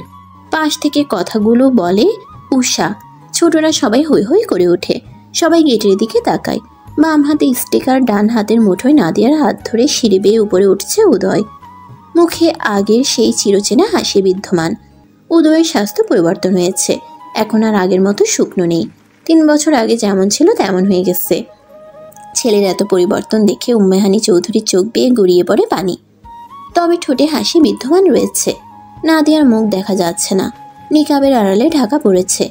পাশ থেকে কথাগুলো বলে উষা। ছোটরা সবাই হৈ হৈ করে ওঠে। সবাই গেটের দিকে তাকায়। বাম হাতে স্টিকার, ডান হাতের মুঠোয় নাদিয়ার হাত ধরে সিঁড়ি বেয়ে উপরে উঠছে উদয়। মুখে আগের সেই চিরচেনা হাসি বিদ্যমান। উদয়ের স্বাস্থ্য পরিবর্তন হয়েছে। এখন আর আগের মতো শুকনো নেই। 3 বছর আগে যেমন ছিল তেমন হয়ে গেছে। ছেলের এত পরিবর্তন দেখে উম্মেহানি চৌধুরীর চোখ বেয়ে গড়িয়ে পড়ে পানি। তবে ঠোঁটে হাসি বিদ্যমান রয়েছে। নাদিয়ার মুখ দেখা যাচ্ছে না, নিকাবের আড়ালে ঢাকা পড়েছে।